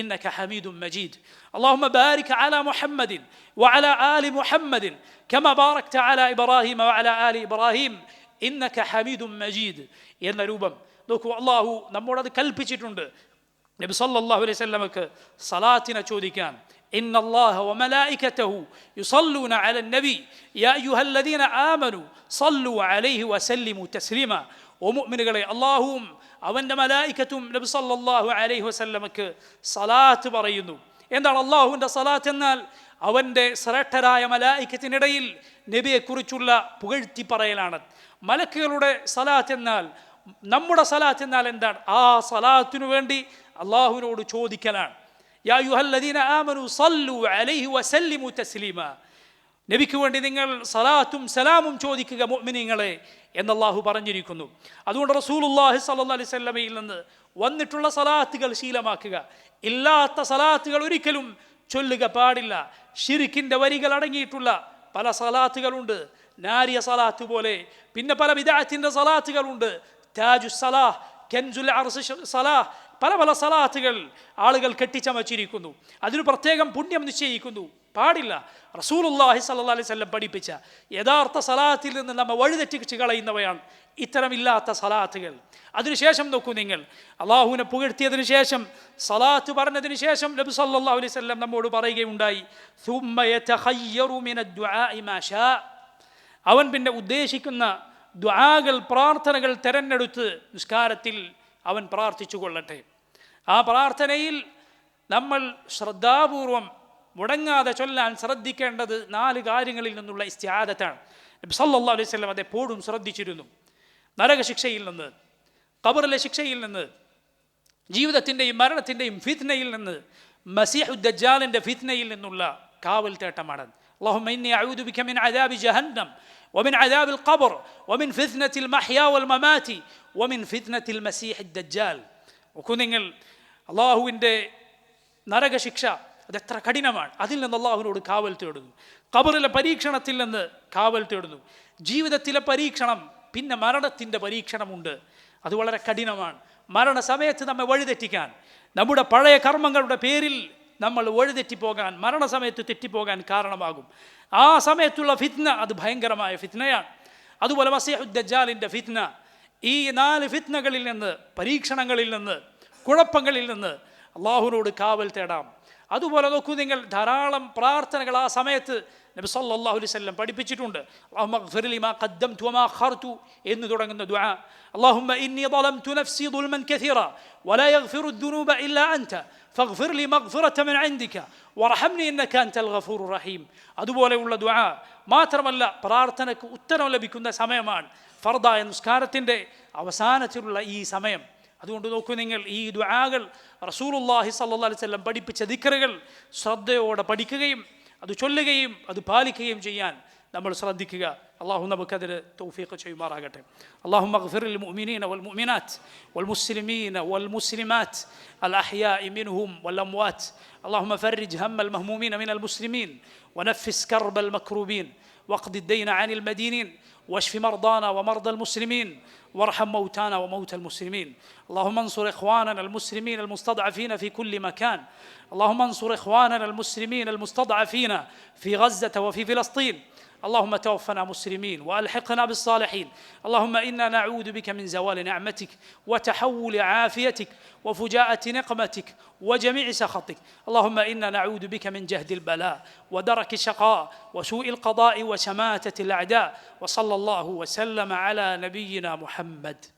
إنك حميد مجيد اللهم بارك على محمد وعلى آل محمد كما باركت على إبراهيم وعلى آل إبراهيم إنك حميد مجيد എന്ന രൂപം നോക്കൂ, അള്ളാഹു നമ്മോടത് കൽപ്പിച്ചിട്ടുണ്ട്. നബി സല്ലല്ലാഹു അലൈഹി വസല്ലമക്ക് സലാത്തിനെ ചോദിക്കാൻ, إن الله وملائكته يصلون على النبي يا أيها الذين آمنوا صلوا عليه وسلموا تسليما. മുഅ്മിനുകളെ, അള്ളാഹുവും അവൻ്റെ മലായികത്തും നബി സല്ലല്ലാഹു അലൈഹി വസല്ലമക്ക് സലാത്ത് പറയുന്നു. എന്താണ് അള്ളാഹുവിൻ്റെ സലാത്ത് എന്നാൽ? അവൻ്റെ ശ്രേഷ്ഠരായ മലായികത്തിനിടയിൽ നബിയെക്കുറിച്ചുള്ള പുകഴ്ത്തി പറയലാണ്. മലക്കുകളുടെ സലാത്ത് എന്നാൽ, നമ്മുടെ സലാത്ത് എന്നാൽ എന്താണ്? ആ സലാത്തിനു വേണ്ടി അള്ളാഹുവിനോട് ചോദിക്കലാണ്. യാ അയ്യുഹല്ലദീന ആമനു സല്ലു അലൈഹി വസല്ലിമു തസ്ലീമാ, നബിക്ക് വേണ്ടി നിങ്ങൾ സലാത്തും സലാമും ചോദിക്കുക മുഅ്മിനീങ്ങളെ എന്ന് അല്ലാഹു പറഞ്ഞിരിക്കുന്നു. അതുകൊണ്ട് റസൂലുള്ളാഹി സ്വല്ലല്ലാഹു അലൈഹി വസല്ലമയിൽ നിന്ന് വന്നിട്ടുള്ള സലാത്തുകൾ ശീലമാക്കുക. ഇല്ലാത്ത സലാത്തുകൾ ഒരിക്കലും ചൊല്ലുക പാടില്ല. ശിർക്കിൻ്റെ വരികൾ അടങ്ങിയിട്ടുള്ള പല സലാത്തുകളുണ്ട്, നാരിയ സലാത്ത് പോലെ. പിന്നെ പല ബിദ്അത്തിൻ്റെ സലാത്തുകളുണ്ട്, താജു സലാഹ്, കൻസുൽ അർസ് സലാഹ്, പല പല സലാത്തുകൾ ആളുകൾ കെട്ടിച്ചമച്ചിരിക്കുന്നു. അതിന് പ്രത്യേകം പുണ്യം നിശ്ചയിക്കുന്നു. പാടില്ല. റസൂലുള്ളാഹി സ്വല്ലല്ലാഹു അലൈഹി വസല്ലം പഠിപ്പിച്ച യഥാർത്ഥ സലാത്തിൽ നിന്ന് നമ്മെ വഴിതെറ്റിച്ച് കളയുന്നവയാണ് ഇത്തരമില്ലാത്ത സലാത്തുകൾ. അതിനുശേഷം നോക്കൂ നിങ്ങൾ, അള്ളാഹുവിനെ പുകഴ്ത്തിയതിനു ശേഷം സലാത്ത് പറഞ്ഞതിന് ശേഷം നബി സല്ലല്ലാഹു അലൈഹി വസല്ലം നമ്മോട് പറയുകയുണ്ടായി, ثُمَّ يَتَخَيَّرُ مِنَ الدُّعَاءِ مَا شَاءَ, അവൻ പിന്നെ ഉദ്ദേശിക്കുന്ന ദുആകൾ, പ്രാർത്ഥനകൾ തിരഞ്ഞെടുത്ത് നിസ്കാരത്തിൽ അവൻ പ്രാർത്ഥിച്ചു കൊള്ളട്ടെ. ആ പ്രാർത്ഥനയിൽ നമ്മൾ ശ്രദ്ധാപൂർവം മുടങ്ങാതെ ചൊല്ലാൻ ശ്രദ്ധിക്കേണ്ടത് 4 കാര്യങ്ങളിൽ നിന്നുള്ള ഇസ്തിആദത്താണ്. നബി സല്ലല്ലാഹു അലൈഹി വസല്ലം അതെപ്പോഴും ശ്രദ്ധിച്ചിരുന്നു. നരകശിക്ഷയിൽ നിന്ന്, ഖബറിലെ ശിക്ഷയിൽ നിന്ന്, ജീവിതത്തിൻ്റെയും മരണത്തിൻ്റെയും ഫിത്നയിൽ നിന്ന്, മസീഹു ദജ്ജാലിൻ്റെ ഫിത്നയിൽ നിന്നുള്ള കാവൽ തേട്ടമാണ്. അല്ലാഹുമ്മ ഇന്നി അഊദു ബിക മിൻ അദാബി ജഹന്നം വമിൻ അദാബിൽ ഖബർ വമിൻ ഫിത്നത്തിൽ മഹ്യാ വൽ മമാതി വമിൻ ഫിത്നത്തിൽ മസീഹി ദജ്ജാൽ. നോക്കൂ നിങ്ങൾ, അള്ളാഹുവിൻ്റെ നരകശിക്ഷ അതെത്ര കഠിനമാണ്. അതിൽ നിന്ന് അള്ളാഹുവിനോട് കാവൽ തേടുന്നു. ഖബറിലെ പരീക്ഷണത്തിൽ നിന്ന് കാവൽ തേടുന്നു. ജീവിതത്തിലെ പരീക്ഷണം, പിന്നെ മരണത്തിൻ്റെ പരീക്ഷണമുണ്ട്, അത് വളരെ കഠിനമാണ്. മരണസമയത്ത് നമ്മെ വഴിതെറ്റിക്കാൻ, നമ്മുടെ പഴയ കർമ്മങ്ങളുടെ പേരിൽ നമ്മൾ വഴിതെറ്റിപ്പോകാൻ, മരണസമയത്ത് തെറ്റിപ്പോകാൻ കാരണമാകും. ആ സമയത്തുള്ള ഫിത്ന അത് ഭയങ്കരമായ ഫിത്നയാണ്. അതുപോലെ മസീഹു ദജ്ജാലിൻ്റെ ഫിത്ന, ഈ 4 ഫിത്നകളിൽ നിന്ന്, പരീക്ഷണങ്ങളിൽ നിന്ന്, കുഴപ്പങ്ങളിൽ നിന്ന് അള്ളാഹുവിനോട് കാവൽ തേടാം. അതുപോലെ നോക്കൂ നിങ്ങൾ, ധാരാളം പ്രാർത്ഥനകൾ ആ സമയത്ത് നബി സല്ലല്ലാഹു അലൈഹി വസല്ലം പഠിപ്പിച്ചിട്ടുണ്ട്. അല്ലാഹുമ്മ ഗ്ഫിർ ലി മാ ഖദ്ദംതു വമാ അഖർതു എന്ന് തുടങ്ങുന്ന ദുആ. അല്ലാഹുമ്മ ഇന്നി ളലംതു നഫ്സി ളുൽമൻ കസീറ വലാ യഗ്ഫിറു ദുനൂബ ഇല്ലാ അൻത فاغفر لي مغفرة من عندك وارحمني إنك أنت الغفور الرحيم. അതുപോലെയുള്ള ദുആ മാത്രമല്ല പ്രാർത്ഥനയ്ക്ക് ഉത്തരം ലഭിക്കുന്ന സമയമാണ് ഫർദായ നിസ്കാരത്തിൻ്റെ അവസാനത്തിലുള്ള ഈ സമയം. അതുകൊണ്ട് നോക്കൂ നിങ്ങൾ, ഈ ദുആകൾ റസൂലുള്ളാഹി സ്വല്ലല്ലാഹു അലൈഹി വസല്ലം പഠിപ്പിച്ച ദിക്റുകൾ ശ്രദ്ധയോടെ പഠിക്കുകയും അത് ചൊല്ലുകയും അത് പാലിക്കുകയും ചെയ്യാൻ നമ്മൾ ശ്രദ്ധിക്കുക. അള്ളാഹു നമുക്കതിന് തൗഫീഖ് ചെയ്യുമാറാകട്ടെ. اللهم اغفر للمؤمنين والمؤمنات والمسلمين والمسلمات الأحياء منهم والأموات. اللهم فرج هم المهمومين من المسلمين ونفس كرب المكروبين واقض الدين عن المدينين واشف مرضانا ومرضى المسلمين وارحم موتانا وموتى المسلمين. اللهم انصر إخواننا المسلمين المستضعفين في كل مكان. اللهم انصر إخواننا المسلمين المستضعفين في غزة وفي فلسطين. اللهم توفنا مسلمين وألحقنا بالصالحين. اللهم إنا نعوذ بك من زوال نعمتك وتحول عافيتك وفجاءة نقمتك وجميع سخطك. اللهم إنا نعوذ بك من جهد البلاء ودرك الشقاء وسوء القضاء وشماتة الأعداء. وصلى الله وسلم على نبينا محمد.